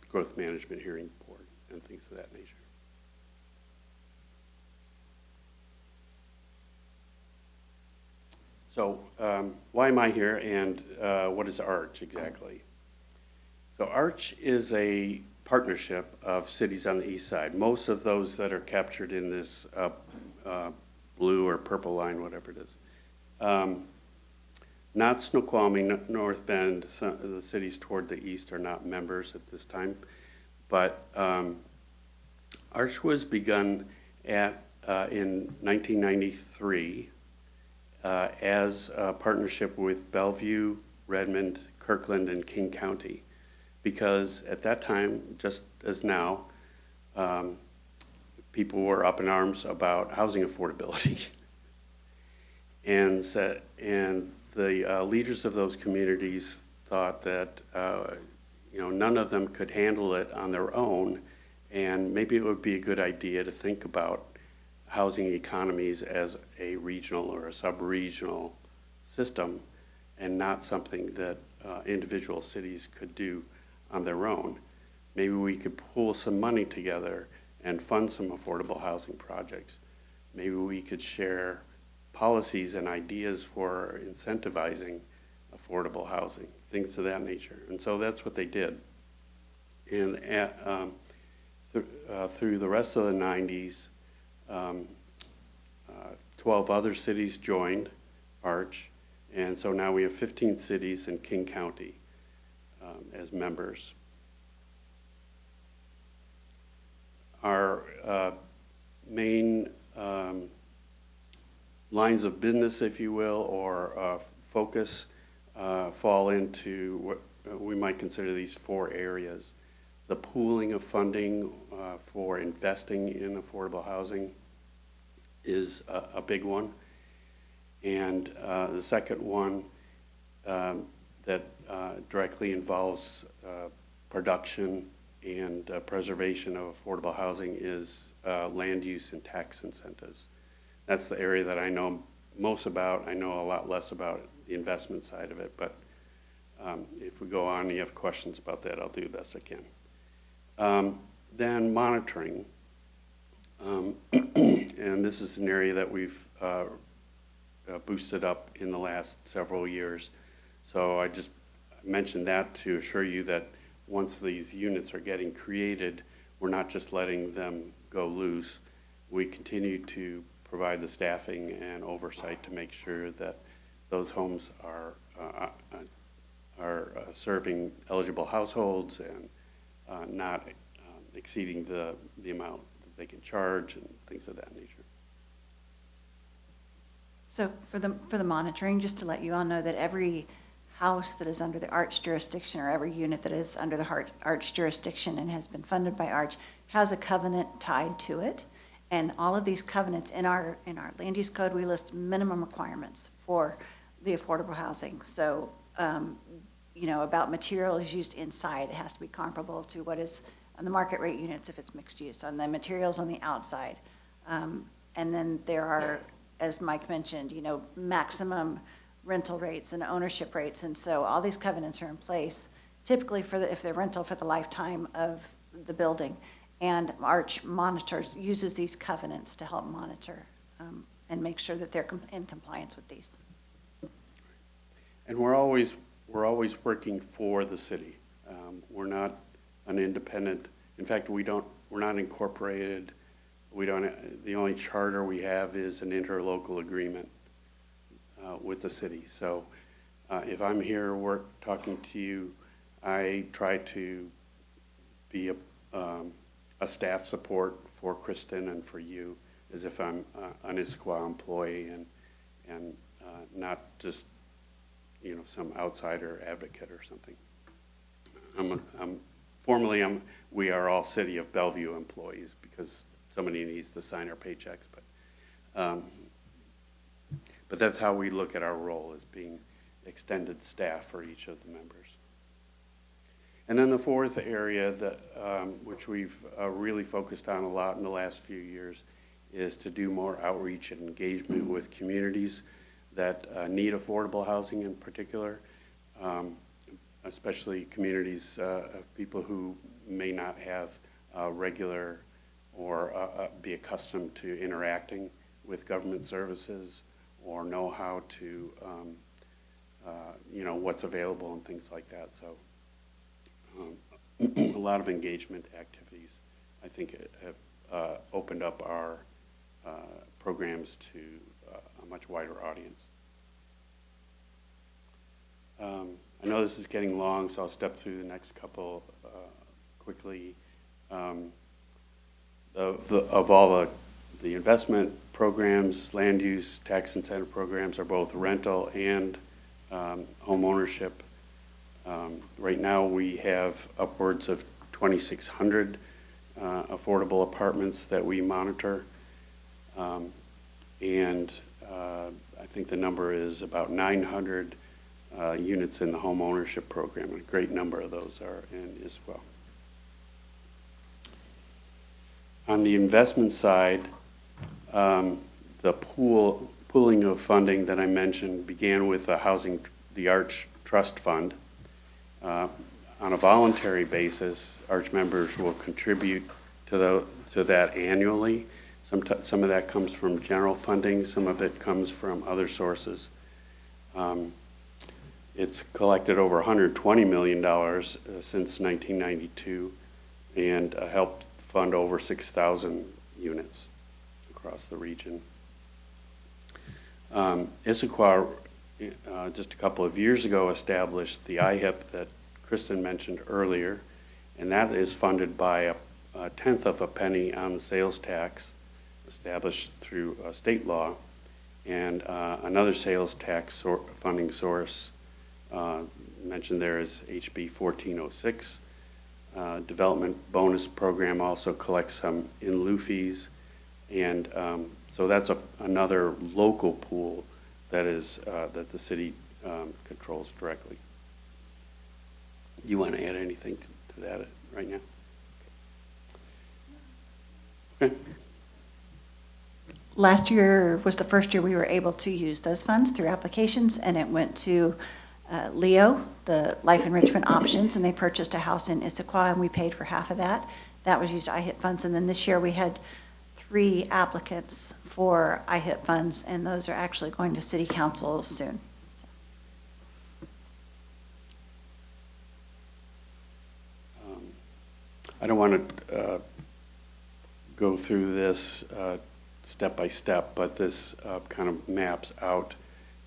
Growth Management Hearing Board and things of that nature. So why am I here, and what is ARCH exactly? So ARCH is a partnership of cities on the east side. Most of those that are captured in this blue or purple line, whatever it is. Not Snoqualmie, North Bend, the cities toward the east are not members at this time. But ARCH was begun in 1993 as a partnership with Bellevue, Redmond, Kirkland, and King County. Because at that time, just as now, people were up in arms about housing affordability. And the leaders of those communities thought that none of them could handle it on their own, and maybe it would be a good idea to think about housing economies as a regional or a sub-regional system, and not something that individual cities could do on their own. Maybe we could pool some money together and fund some affordable housing projects. Maybe we could share policies and ideas for incentivizing affordable housing, things of that nature. And so that's what they did. And through the rest of the 90s, 12 other cities joined ARCH, and so now we have 15 cities in King County as members. Our main lines of business, if you will, or focus fall into what we might consider these 4 areas. The pooling of funding for investing in affordable housing is a big one. And the second one that directly involves production and preservation of affordable housing is land use and tax incentives. That's the area that I know most about. I know a lot less about the investment side of it, but if we go on and you have questions about that, I'll do the best I can. Then monitoring, and this is an area that we've boosted up in the last several years. So I just mentioned that to assure you that once these units are getting created, we're not just letting them go loose. We continue to provide the staffing and oversight to make sure that those homes are serving eligible households and not exceeding the amount that they can charge and things of that nature.
so for the monitoring, just to let you all know that every house that is under the ARCH jurisdiction, or every unit that is under the ARCH jurisdiction and has been funded by ARCH, has a covenant tied to it. And all of these covenants in our land use code, we list minimum requirements for the affordable housing. So, about materials used inside, it has to be comparable to what is on the market rate units if it's mixed use, on the materials on the outside. And then there are, as Mike mentioned, maximum rental rates and ownership rates. And so all these covenants are in place typically if they're rental for the lifetime of the building. And Arch uses these covenants to help monitor and make sure that they're in compliance with these.
And we're always working for the city. We're not an independent, in fact, we're not incorporated. The only charter we have is an interlocal agreement with the city. So if I'm here talking to you, I try to be a staff support for Kristen and for you, as if I'm an Issaquah employee and not just some outsider advocate or something. We are all City of Bellevue employees because somebody needs to sign our paychecks, but that's how we look at our role, as being extended staff for each of the members. And then the fourth area that which we've really focused on a lot in the last few years is to do more outreach and engagement with communities that need affordable housing in particular, especially communities of people who may not have regular or be accustomed to interacting with government services or know how to, what's available and things like that. So a lot of engagement activities, I think, have opened up our programs to a much wider audience. I know this is getting long, so I'll step through the next couple quickly. Of all the investment programs, land use, tax incentive programs are both rental and home ownership. Right now we have upwards of 2,600 affordable apartments that we monitor. And I think the number is about 900 units in the home ownership program, and a great number of those are in Issaquah. On the investment side, the pooling of funding that I mentioned began with the Arch Trust Fund. On a voluntary basis, Arch members will contribute to that annually. Some of that comes from general funding, some of it comes from other sources. It's collected over $120 million since 1992 and helped fund over 6,000 units across the region. Issaquah, just a couple of years ago, established the IHIP that Kristen mentioned earlier, and that is funded by a tenth of a penny on the sales tax established through state law, and another sales tax funding source mentioned there is HB 1406. Development bonus program also collects some in lieu fees, and so that's another local pool that is that the city controls directly. You want to add anything to that right now? Okay.
Last year was the first year we were able to use those funds through applications, and it went to Leo, the Life Enrichment Options, and they purchased a house in Issaquah, and we paid for half of that. That was used IHIP funds, and then this year we had 3 applicants for IHIP funds, and those are actually going to city council soon.
I don't want to go through this step by step, but this kind of maps out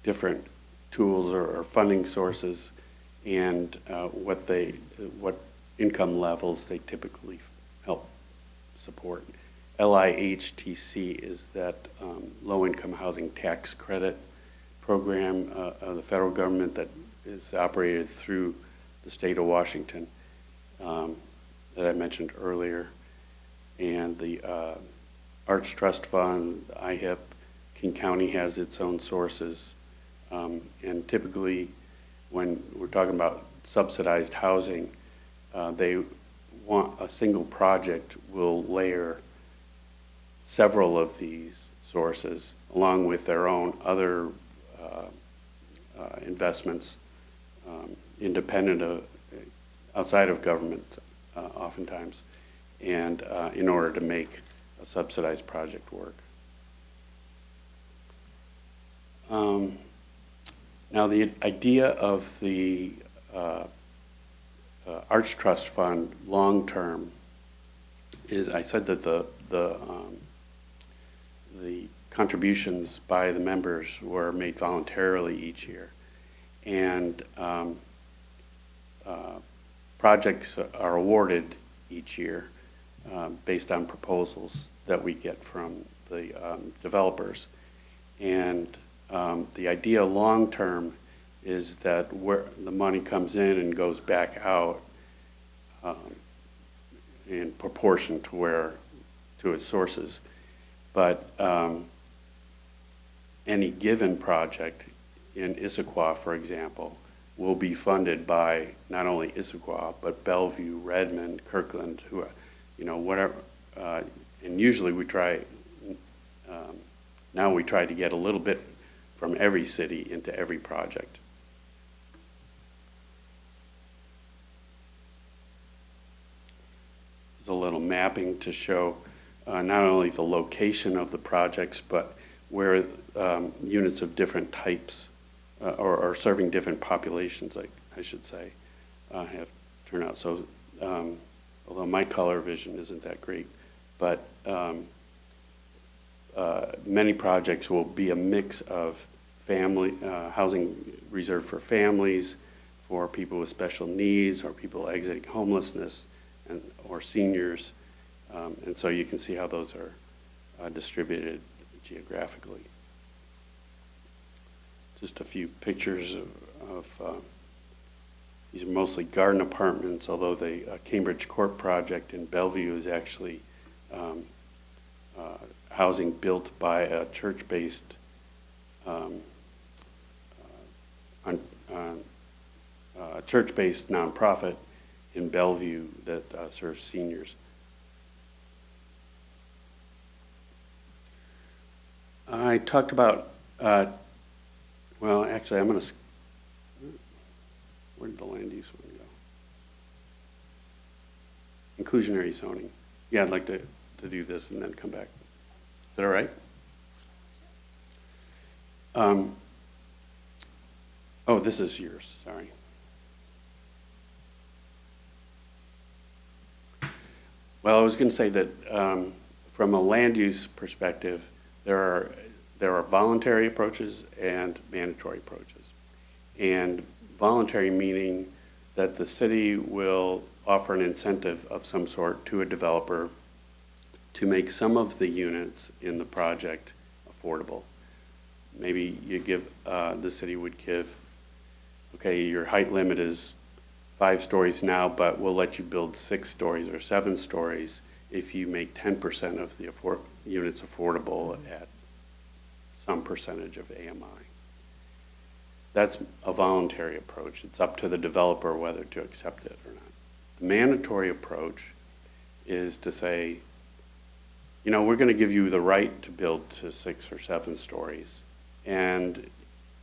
different tools or funding sources and what income levels they typically help support. LIHTC is that low-income housing tax credit program of the federal government that is operated through the state of Washington that I mentioned earlier. And the Arch Trust Fund, the IHIP, King County has its own sources. And typically, when we're talking about subsidized housing, they want a single project will layer several of these sources along with their own other investments, independent of, outside of government oftentimes, and in order to make a subsidized project work. Now, the idea of the Arts Trust Fund long-term is, I said that the contributions by the members were made voluntarily each year. And projects are awarded each year based on proposals that we get from the developers. And the idea long-term is that where the money comes in and goes back out in proportion to its sources. But any given project in Issaquah, for example, will be funded by not only Issaquah, but Bellevue, Redmond, Kirkland, who, whatever. And usually we try, now we try to get a little bit from every city into every project. There's a little mapping to show not only the location of the projects, but where units of different types or serving different populations, I should say, have turned out. So, although my color vision isn't that great, but many projects will be a mix of family housing reserved for families, for people with special needs, or people exiting homelessness, or seniors. And so you can see how those are distributed geographically. Just a few pictures of these are mostly garden apartments, although the Cambridge Court project in Bellevue is actually housing built by a church-based nonprofit in Bellevue that serves seniors. I talked about, well, actually, I'm going to, where did the land use one go? Inclusionary zoning. Yeah, I'd like to do this and then come back. Is that all right? Oh, this is yours, sorry. Well, I was going to say that from a land use perspective, there are voluntary approaches and mandatory approaches. And voluntary meaning that the city will offer an incentive of some sort to a developer to make some of the units in the project affordable. Maybe you give, the city would give, okay, your height limit is 5 stories now, but we'll let you build 6 stories or 7 stories if you make 10% of the units affordable at some percentage of AMI. That's a voluntary approach. It's up to the developer whether to accept it or not. The mandatory approach is to say, we're going to give you the right to build to 6 or 7 stories, and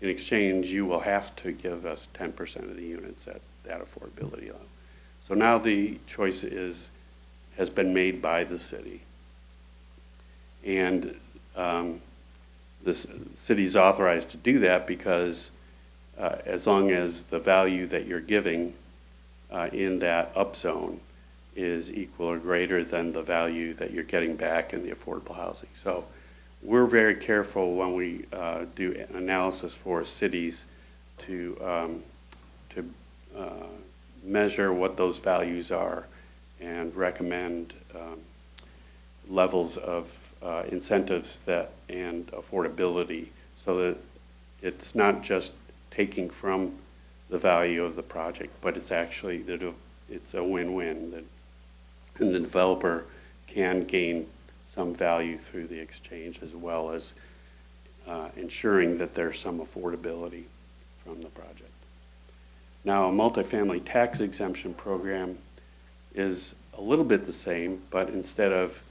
in exchange, you will have to give us 10% of the units at that affordability level. So now the choice has been made by the city. And the city's authorized to do that because as long as the value that you're giving in that upzone is equal or greater than the value that you're getting back in the affordable housing. So we're very careful when we do an analysis for cities to measure what those values are and recommend levels of incentives and affordability, so that it's not just taking from the value of the project, but it's actually it's a win-win, and the developer can gain some value through the exchange, as well as ensuring that there's some affordability from the project. Now, a multifamily tax exemption program is a little bit the same, but instead of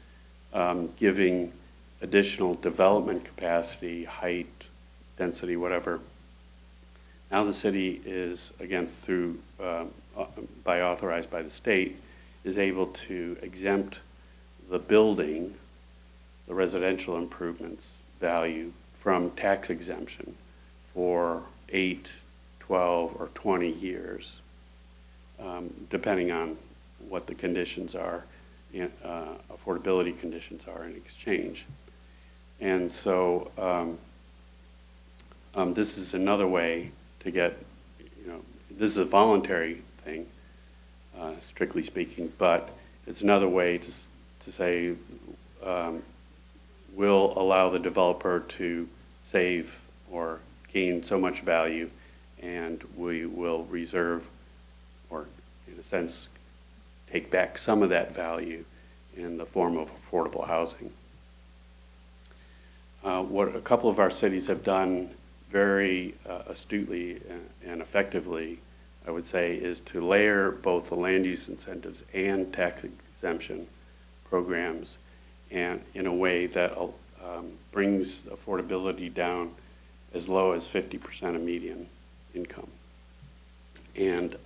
giving additional development capacity, height, density, whatever, now the city is, again, through, authorized by the state, is able to exempt the building, the residential improvements value, from tax exemption for 8, 12, or 20 years, depending on what the conditions are, affordability conditions are in exchange. And so this is another way to get, this is a voluntary thing, strictly speaking, but it's another way to say we'll allow the developer to save or gain so much value, and we will reserve, or in a sense, take back some of that value in the form of affordable housing. What a couple of our cities have done very astutely and effectively, I would say, is to layer both the land use incentives and tax exemption programs, and in a way that brings affordability down as low as 50% of median income. And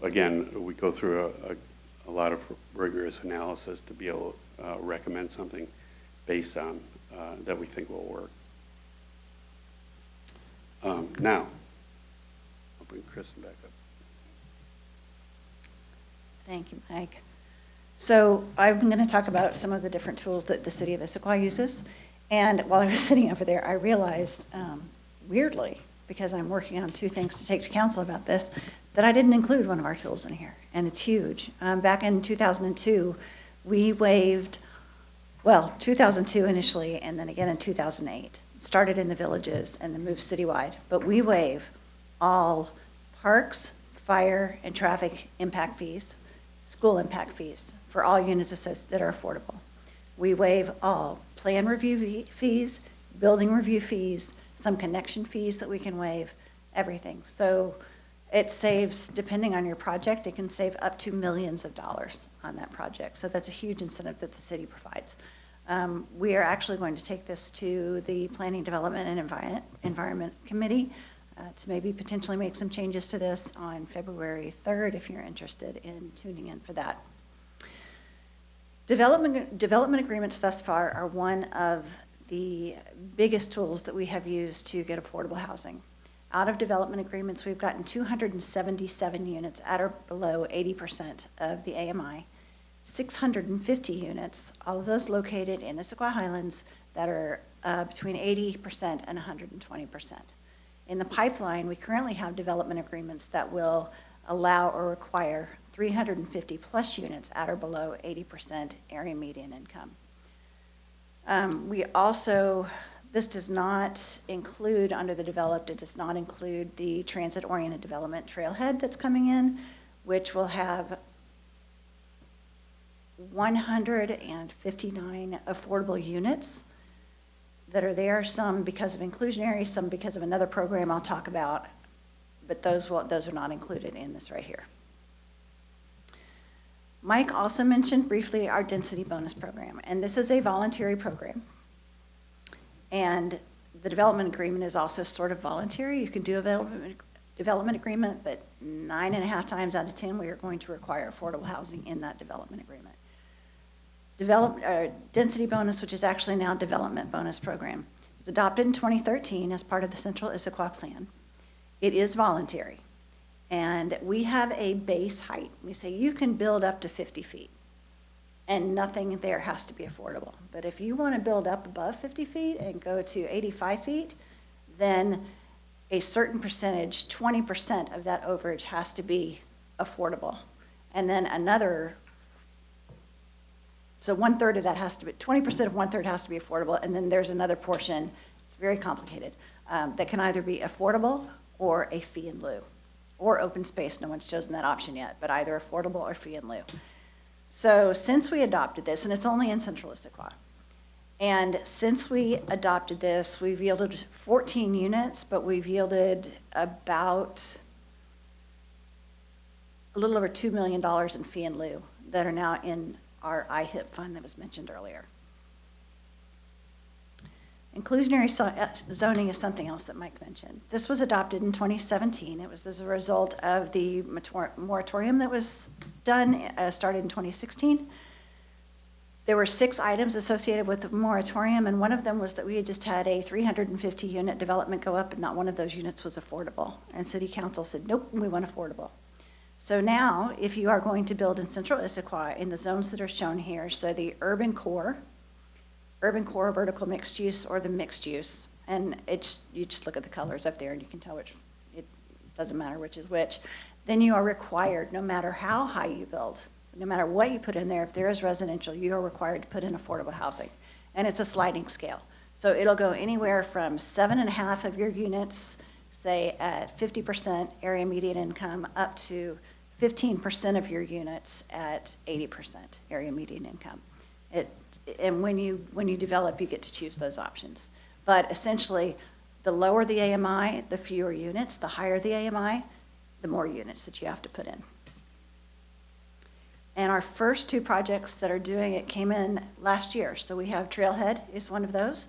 again, we go through a lot of rigorous analysis to be able to recommend something based on that we think will work. Now, I'll bring Kristen back up.
Thank you, Mike. So I'm going to talk about some of the different tools that the city of Issaquah uses. And while I was sitting over there, I realized, weirdly, because I'm working on 2 things to take to council about this, that I didn't include one of our tools in here, and it's huge. Back in 2002, we waived, 2002 initially, and then again in 2008. Started in the villages and then moved citywide. But we waive all parks, fire, and traffic impact fees, school impact fees for all units that are affordable. We waive all plan review fees, building review fees, some connection fees that we can waive, everything. So it saves, depending on your project, it can save up to millions of dollars on that project. So that's a huge incentive that the city provides. We are actually going to take this to the Planning, Development, and Environment Committee to maybe potentially make some changes to this on February 3rd, if you're interested in tuning in for that. Development agreements thus far are one of the biggest tools that we have used to get affordable housing. Out of development agreements, we've gotten 277 units at or below 80% of the AMI, 650 units, all of those located in Issaquah Highlands, that are between 80% and 120%. In the pipeline, we currently have development agreements that will allow or require 350 plus units at or below 80% area median income. We also, this does not include, under the developed, it does not include the transit-oriented development trailhead that's coming in, which will have 159 affordable units that are there, some because of inclusionary, some because of another program I'll talk about, but those are not included in this right here. Mike also mentioned briefly our density bonus program, and this is a voluntary program. And the development agreement is also sort of voluntary. You can do a development agreement, but 9.5 times out of 10, we are going to require affordable housing in that development agreement. Density bonus, which is actually now development bonus program, was adopted in 2013 as part of the Central Issaquah Plan. It is voluntary. And we have a base height. We say you can build up to 50 feet, and nothing there has to be affordable. But if you want to build up above 50 feet and go to 85 feet, then a certain percentage, 20% of that overage has to be affordable. And then another, so 1/3 of that has to be, 20% of 1/3 has to be affordable, and then there's another portion, it's very complicated, that can either be affordable or a fee in lieu, or open space. No one's chosen that option yet, but either affordable or fee in lieu. So since we adopted this, and it's only in Central Issaquah, And since we adopted this, we've yielded 14 units, but we've yielded about a little over $2 million in fee and lieu that are now in our IHIP fund that was mentioned earlier. Inclusionary zoning is something else that Mike mentioned. This was adopted in 2017. It was as a result of the moratorium that was done, started in 2016. There were 6 items associated with the moratorium, and one of them was that we had just had a 350-unit development go up, and not one of those units was affordable. And City Council said, nope, we want affordable. So now, if you are going to build in central Issaquah in the zones that are shown here, so the urban core, vertical mixed use, or the mixed use, and you just look at the colors up there and you can tell which, it doesn't matter which is which, then you are required, no matter how high you build, no matter what you put in there, if there is residential, you are required to put in affordable housing. And it's a sliding scale. So it'll go anywhere from 7.5 of your units, say at 50% area median income, up to 15% of your units at 80% area median income. And when you develop, you get to choose those options. But essentially, the lower the AMI, the fewer units. The higher the AMI, the more units that you have to put in. And our first 2 projects that are doing it came in last year. So we have Trailhead is one of those.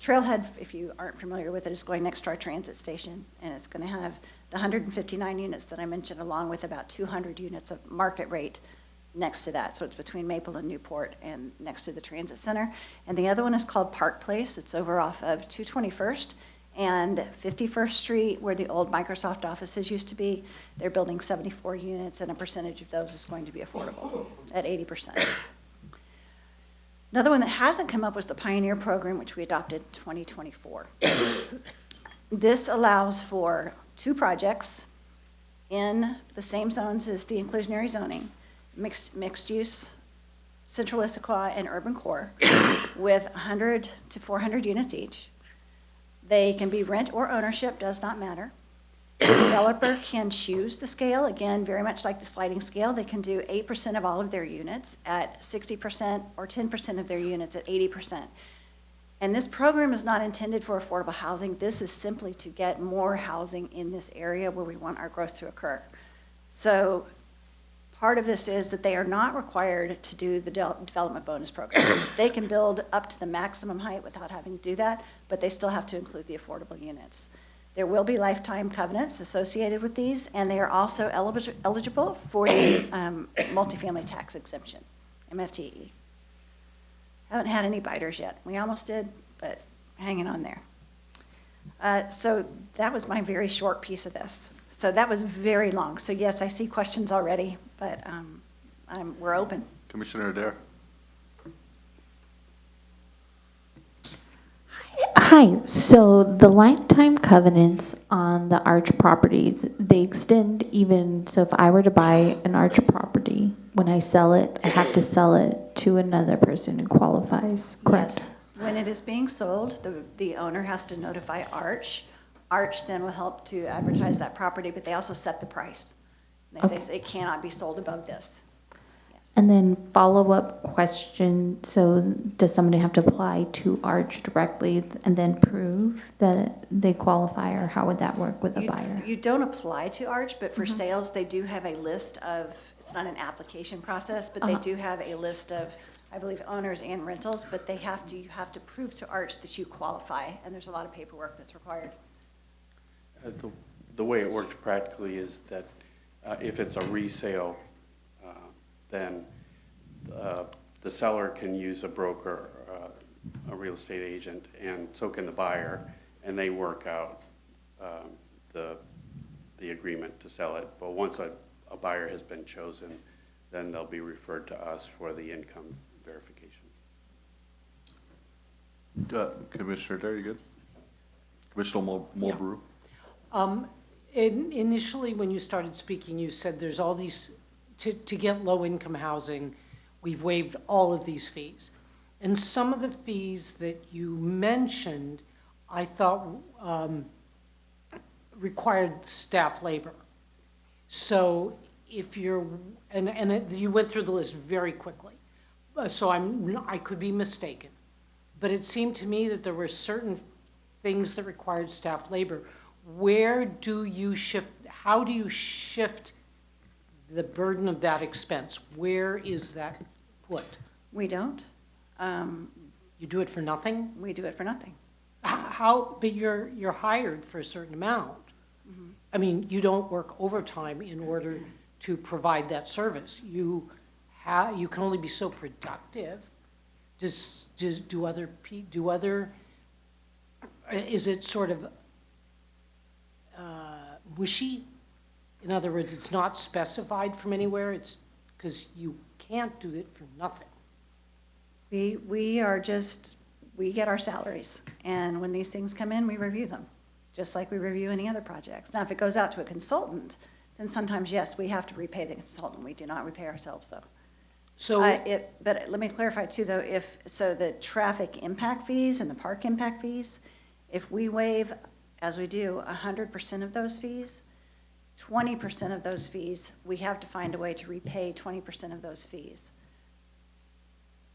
Trailhead, if you aren't familiar with it, is going next to our transit station, and it's going to have the 159 units that I mentioned, along with about 200 units of market rate next to that. So it's between Maple and Newport and next to the transit center. And the other one is called Park Place. It's over off of 221st and 51st Street, where the old Microsoft offices used to be. They're building 74 units, and a percentage of those is going to be affordable at 80%. Another one that hasn't come up was the Pioneer Program, which we adopted in 2024. This allows for 2 projects in the same zones as the inclusionary zoning, mixed use, central Issaquah and urban core, with 100 to 400 units each. They can be rent or ownership, does not matter. The developer can choose the scale, again, very much like the sliding scale. They can do 8% of all of their units at 60% or 10% of their units at 80%. And this program is not intended for affordable housing. This is simply to get more housing in this area where we want our growth to occur. So part of this is that they are not required to do the development bonus program. They can build up to the maximum height without having to do that, but they still have to include the affordable units. There will be lifetime covenants associated with these, and they are also eligible for the multifamily tax exemption, MFTE. Haven't had any biters yet. We almost did, but hanging on there. So that was my very short piece of this. So that was very long. So yes, I see questions already, but we're open.
Commissioner Adair.
Hi, so the lifetime covenants on the Arch properties, they extend even, so if I were to buy an Arch property, when I sell it, I have to sell it to another person who qualifies, correct?
Yes. When it is being sold, the owner has to notify Arch. Arch then will help to advertise that property, but they also set the price. They say it cannot be sold above this. Yes.
And then follow-up question, so does somebody have to apply to Arch directly and then prove that they qualify, or how would that work with a buyer?
You don't apply to Arch, but for sales, they do have a list of, it's not an application process, but they do have a list of, I believe, owners and rentals, but you have to prove to Arch that you qualify, and there's a lot of paperwork that's required.
The way it works practically is that if it's a resale, then the seller can use a broker, a real estate agent, and so can the buyer, and they work out the agreement to sell it. But once a buyer has been chosen, then they'll be referred to us for the income verification.
Commissioner Adair, you good? Commissioner Mulbrew?
Initially, when you started speaking, you said there's all these, to get low-income housing, we've waived all of these fees. And some of the fees that you mentioned, I thought required staff labor. So if you're, you went through the list very quickly, so I could be mistaken. but it seemed to me that there were certain things that required staff labor. Where do you shift, how do you shift the burden of that expense? Where is that put?
We don't.
You do it for nothing?
We do it for nothing.
How, but you're hired for a certain amount. I mean, you don't work overtime in order to provide that service. You can only be so productive. Is it sort of wishy? In other words, it's not specified from anywhere, it's because you can't do it for nothing.
We get our salaries, and when these things come in, we review them, just like we review any other projects. Now, if it goes out to a consultant, then sometimes, yes, we have to repay the consultant. We do not repay ourselves, though.
So,
But let me clarify too, though, so the traffic impact fees and the park impact fees, if we waive, as we do, 100% of those fees, 20% of those fees, we have to find a way to repay 20% of those fees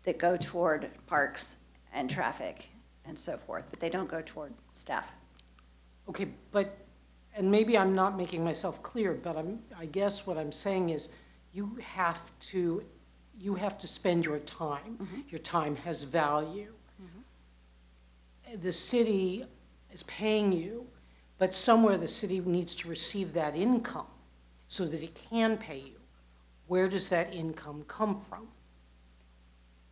that go toward parks and traffic and so forth, but they don't go toward staff.
okay, but, and maybe I'm not making myself clear, but I guess what I'm saying is you have to spend your time. Your time has value. The city is paying you, but somewhere the city needs to receive that income so that it can pay you. Where does that income come from?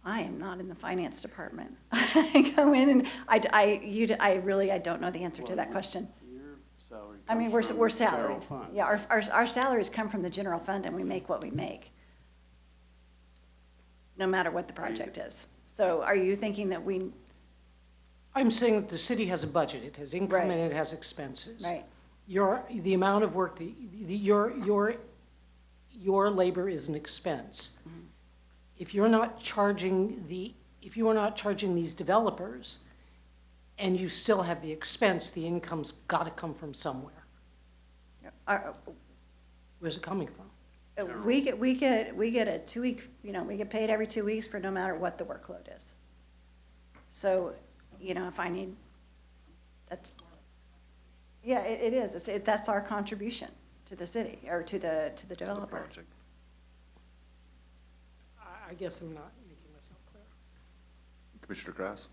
I am not in the finance department. I go in and I don't know the answer to that question.
Your salary
I mean,
comes from
we're
the general
salaried.
fund.
Yeah, our salaries come from the general fund and we make what we make, no matter what the project is. So are you thinking that
I'm saying that the city has a budget. It has income
Right.
and it has expenses.
right,
The amount of work, your labor is an expense. If you are not charging these developers and you still have the expense, the income's gotta come from somewhere. Where's it coming from?
we get a 2-week, we get paid every 2 weeks for no matter what the workload is. So, if I need, it is. That's our contribution to the city or to the developer.
Project.
I guess I'm not making myself clear.
Commissioner Krass?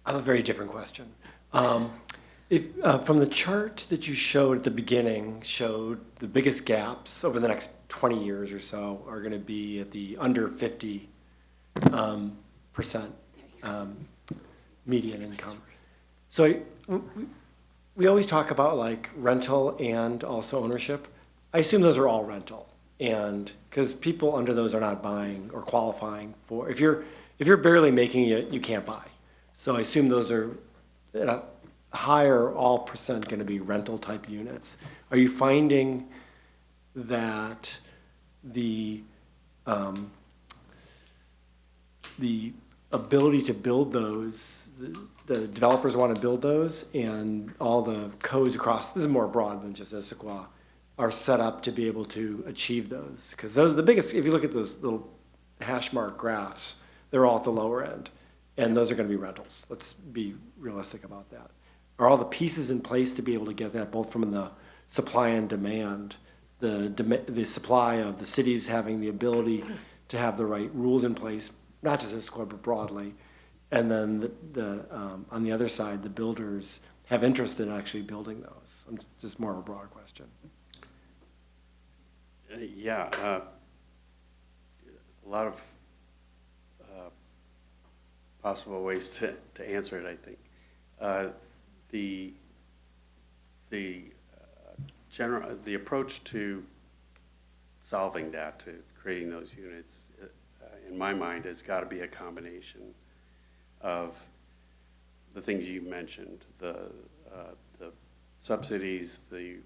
I have a very different question. From the chart that you showed at the beginning, showed the biggest gaps over the next 20 years or so are going to be at the under 50% median income. So we always talk about like rental and also ownership. I assume those are all rental, and because people under those are not buying or qualifying for. If you're barely making it, you can't buy. So I assume those are at a higher all percent going to be rental type units. Are you finding that the ability to build those, the developers want to build those, and all the codes across, this is more broad than just Issaquah, are set up to be able to achieve those? Because those are the biggest, if you look at those little hash mark graphs, they're all at the lower end, and those are going to be rentals. Let's be realistic about that. Are all the pieces in place to be able to get that, both from the supply and demand, the supply of the cities having the ability to have the right rules in place, not just Issaquah, but broadly, and then on the other side, the builders have interest in actually building those? Just more of a broad question.
Yeah, a lot of possible ways to answer it, I think. The approach to solving that, to creating those units, in my mind, has got to be a combination of the things you mentioned, the subsidies, the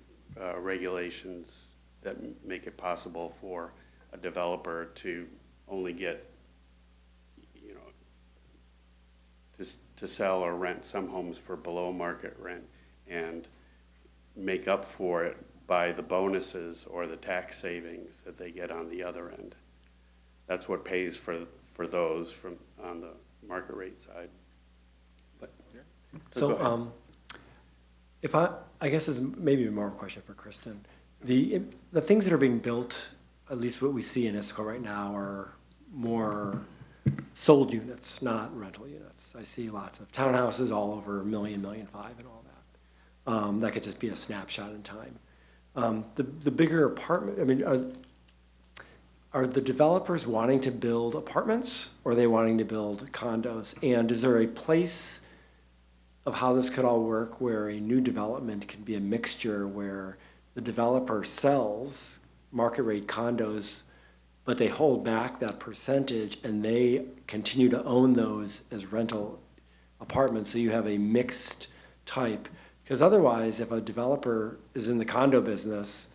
regulations that make it possible for a developer to only get, to sell or rent some homes for below market rent and make up for it by the bonuses or the tax savings that they get on the other end. That's what pays for those on the market rate side. But, go
So,
ahead.
if I guess is maybe more of a question for Kristen. The things that are being built, at least what we see in Issaquah right now, are more sold units, not rental units. I see lots of townhouses all over $1 million, $1.5 million and all that. That could just be a snapshot in time. The bigger apartment, I mean, are the developers wanting to build apartments, or are they wanting to build condos? And is there a place of how this could all work where a new development can be a mixture where the developer sells market rate condos, but they hold back that percentage and they continue to own those as rental apartments, so you have a mixed type? Because otherwise, if a developer is in the condo business,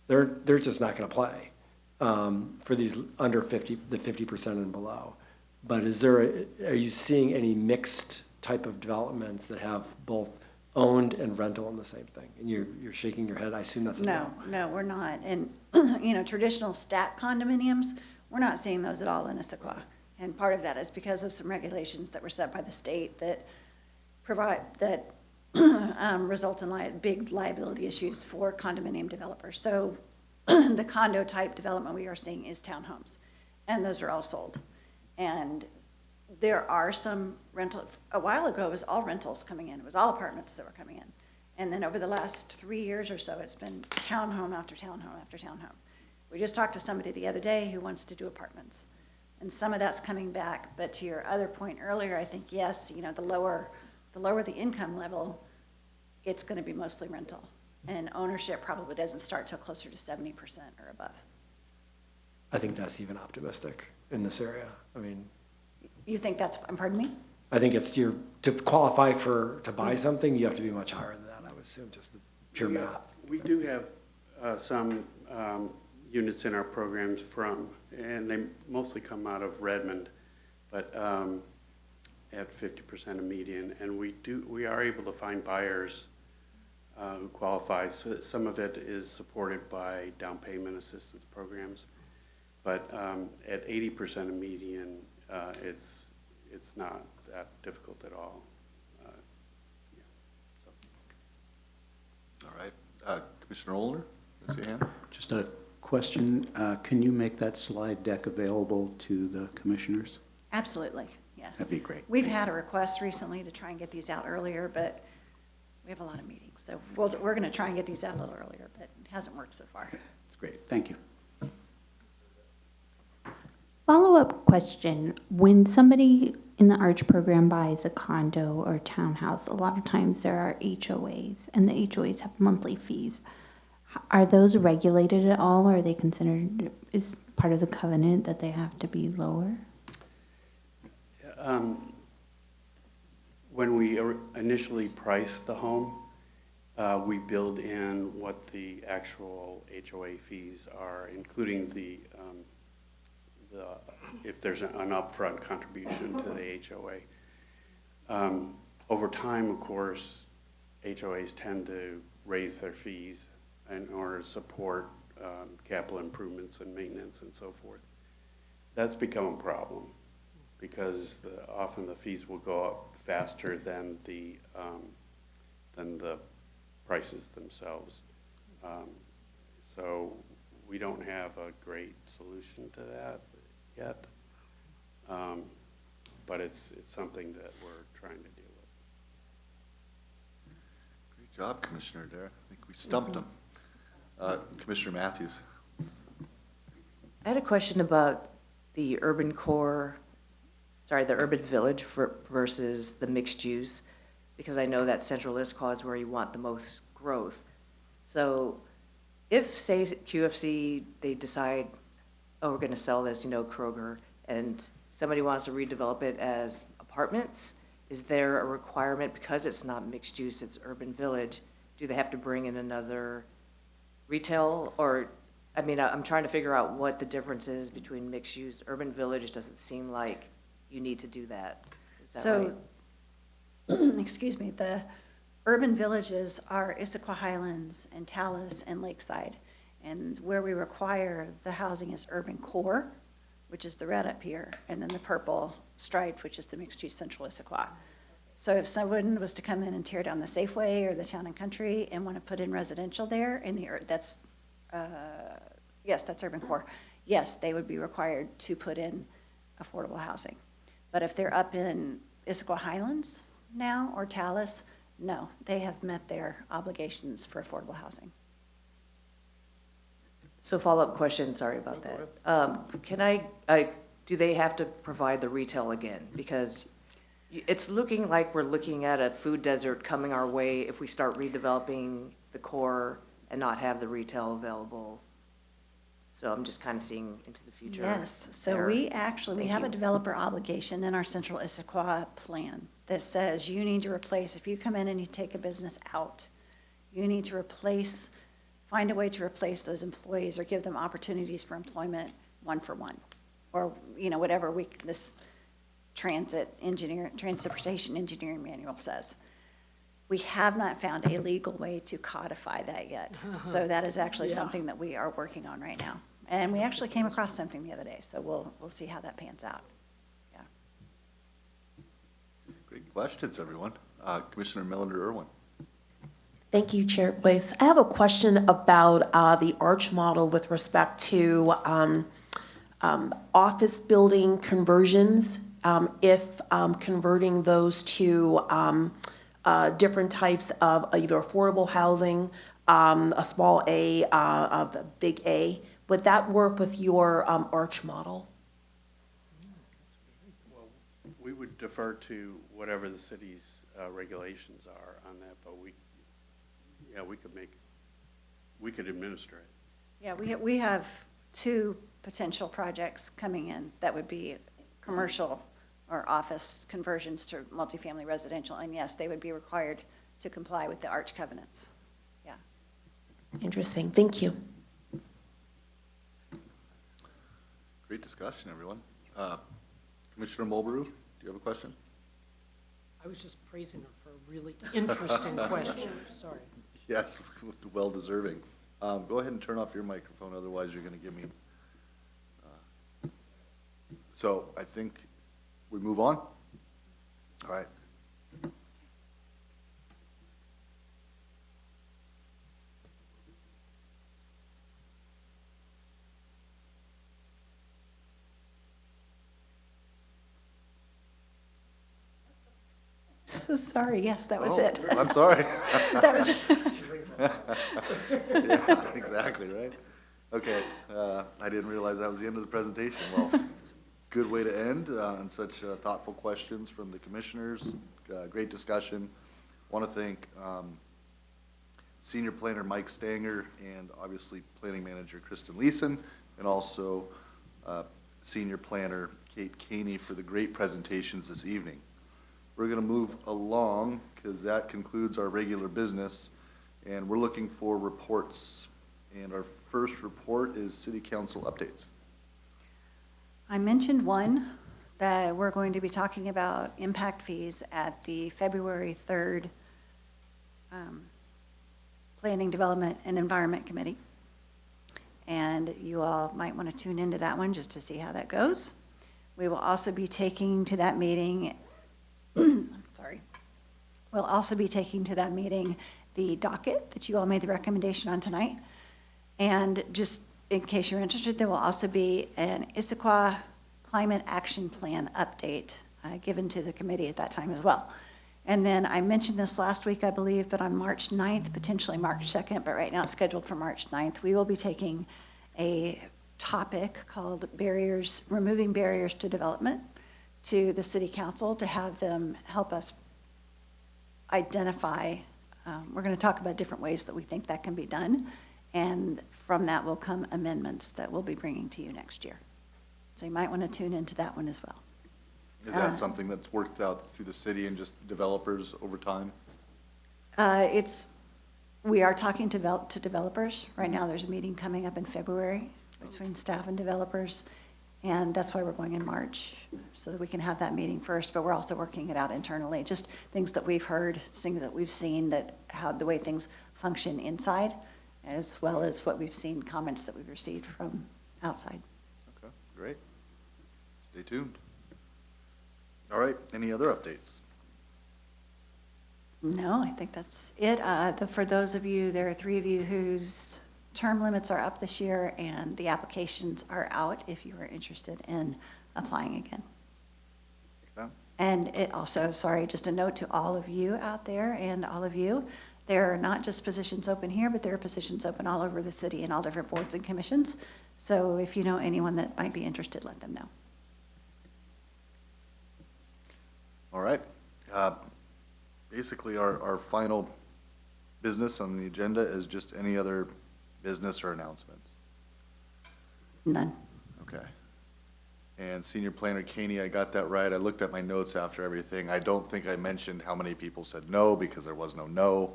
they're just not gonna play for these under 50, the 50% and below. But are you seeing any mixed type of developments that have both owned and rental in the same thing? And you're shaking your head, I assume that's a no.
No, we're not. And, traditional stat condominiums, we're not seeing those at all in Issaquah. And part of that is because of some regulations that were set by the state that result in big liability issues for condominium developers. So the condo type development we are seeing is townhomes, and those are all sold. And there are some rental, a while ago, it was all rentals coming in. It was all apartments that were coming in. And then over the last 3 years or so, it's been townhome after townhome after townhome. We just talked to somebody the other day who wants to do apartments. And some of that's coming back, but to your other point earlier, I think, yes, the lower the income level, it's gonna be mostly rental. And ownership probably doesn't start till closer to 70% or above.
I think that's even optimistic in this area. I mean,
You think that's, pardon me?
I think it's to qualify to buy something, you have to be much higher than that, I would assume, just the pure math.
We do have some units in our programs and they mostly come out of Redmond, but at 50% of median, and we are able to find buyers who qualify. So some of it is supported by down payment assistance programs, but at 80% of median, it's not that difficult at all.
All right. Commissioner Olner, raise your hand.
Just a question, can you make that slide deck available to the commissioners?
Absolutely, yes.
That'd be great.
We've had a request recently to try and get these out earlier, but we have a lot of meetings. So we're going to try and get these out a little earlier, but it hasn't worked so far.
That's great, thank you.
Follow-up question. When somebody in the ARCH program buys a condo or a townhouse, a lot of times there are HOAs, and the HOAs have monthly fees. Are those regulated at all, or are they considered as part of the covenant that they have to be lower?
When we initially price the home, we build in what the actual HOA fees are, including if there's an upfront contribution to the HOA. Over time, of course, HOAs tend to raise their fees in order to support capital improvements and maintenance and so forth. That's become a problem because often the fees will go up faster than the prices themselves. So we don't have a great solution to that yet, but it's something that we're trying to deal with.
Great job, Commissioner Dare. I think we stumped him. Commissioner Matthews.
I had a question about the urban village versus the mixed use, because I know that Central Issaquah is where you want the most growth. So if, say, QFC, they decide, oh, we're gonna sell this, Kroger, and somebody wants to redevelop it as apartments, is there a requirement, because it's not mixed use, it's urban village, do they have to bring in another retail? Or, I'm trying to figure out what the difference is between mixed use. Urban village doesn't seem like you need to do that. Is that right?
Excuse me, the urban villages are Issaquah Highlands and Tallis and Lakeside. And where we require the housing is urban core. which is the red up here, and then the purple striped, which is the mixed-use Central Issaquah. So if someone was to come in and tear down the Safeway or the Town and Country and want to put in residential there, in the, that's, yes, that's urban core, yes, they would be required to put in affordable housing. But if they're up in Issaquah Highlands now, or Tallis, no, they have met their obligations for affordable housing.
So follow-up question, sorry about that. Can do they have to provide the retail again? Because it's looking like we're looking at a food desert coming our way if we start redeveloping the core and not have the retail available. So I'm just kind of seeing into the future.
Yes, so
there.
we actually, we
Thank
have a
you.
developer obligation in our Central Issaquah plan that says you need to replace, if you come in and you take a business out, you need to replace, find a way to replace those employees or give them opportunities for employment 1-for-1. Or, you know, whatever this transportation engineering manual says. We have not found a legal way to codify that yet. So that is actually
Yeah.
something that we are working on right now. And we actually came across something the other day, so we'll see how that pans out. Yeah.
Great questions, everyone. Commissioner Millender-Irwin.
Thank you, Chair Boyce. I have a question about the ARCH model with respect to office building conversions. If converting those to different types of either affordable housing, a small A, a big A, would that work with your ARCH model?
Well, we would defer to whatever the city's regulations are on that, but we could administer it.
Yeah, we have 2 potential projects coming in that would be commercial or office conversions to multifamily residential. And yes, they would be required to comply with the ARCH covenants. Yeah.
Interesting, thank you.
Great discussion, everyone. Commissioner Mulbrew, do you have a question?
I was just praising her for a really interesting question, sorry.
Yes, well deserving. Go ahead and turn off your microphone, otherwise you're going to give me. So I think we move on. All right.
So sorry, yes, that was
Oh,
it.
I'm sorry.
That was it.
Yeah, exactly, right? Okay, I didn't realize that was the end of the presentation. Well, good way to end on such thoughtful questions from the commissioners. Great discussion. Want to thank Senior Planner Mike Stanger and obviously Planning Manager Kristen Leeson, and also Senior Planner Kate Caney for the great presentations this evening. We're going to move along because that concludes our regular business, and we're looking for reports. And our first report is City Council updates.
I mentioned one, that we're going to be talking about impact fees at the February 3rd Planning, Development, and Environment Committee. And you all might want to tune into that one just to see how that goes. We will also be taking to that meeting, sorry, we'll also be taking to that meeting the docket that you all made the recommendation on tonight. And just in case you're interested, there will also be an Issaquah Climate Action Plan update given to the committee at that time as well. And then I mentioned this last week, I believe, but on March 9th, potentially March 2nd, but right now it's scheduled for March 9th, we will be taking a topic called removing barriers to development to the city council to have them help us identify, we're going to talk about different ways that we think that can be done. And from that will come amendments that we'll be bringing to you next year. So you might want to tune into that one as well.
Is that something that's worked out through the city and just developers over time?
We are talking to developers. Right now, there's a meeting coming up in February between staff and developers. And that's why we're going in March, so that we can have that meeting first. But we're also working it out internally, just things that we've heard, things that we've seen, the way things function inside, as well as what we've seen, comments that we've received from outside.
Okay, great. Stay tuned. All right, any other updates?
No, I think that's it. For those of you, there are 3 of you whose term limits are up this year, and the applications are out if you are interested in applying again.
Okay.
And it also, sorry, just a note to all of you out there and all of you, there are not just positions open here, but there are positions open all over the city in all different boards and commissions. So if you know anyone that might be interested, let them know.
All right. Basically, our final business on the agenda is just any other business or announcements.
None.
Okay. And Senior Planner Kaney, I got that right. I looked at my notes after everything. I don't think I mentioned how many people said no, because there was no,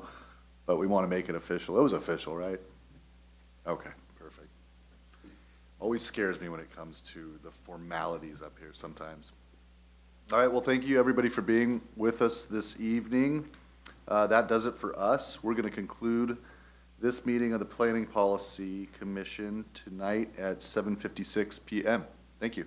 but we want to make it official. It was official, right? Okay, perfect. Always scares me when it comes to the formalities up here sometimes. All right, well, thank you, everybody, for being with us this evening. That does it for us. We're going to conclude this meeting of the Planning Policy Commission tonight at 7:56 p.m. Thank you.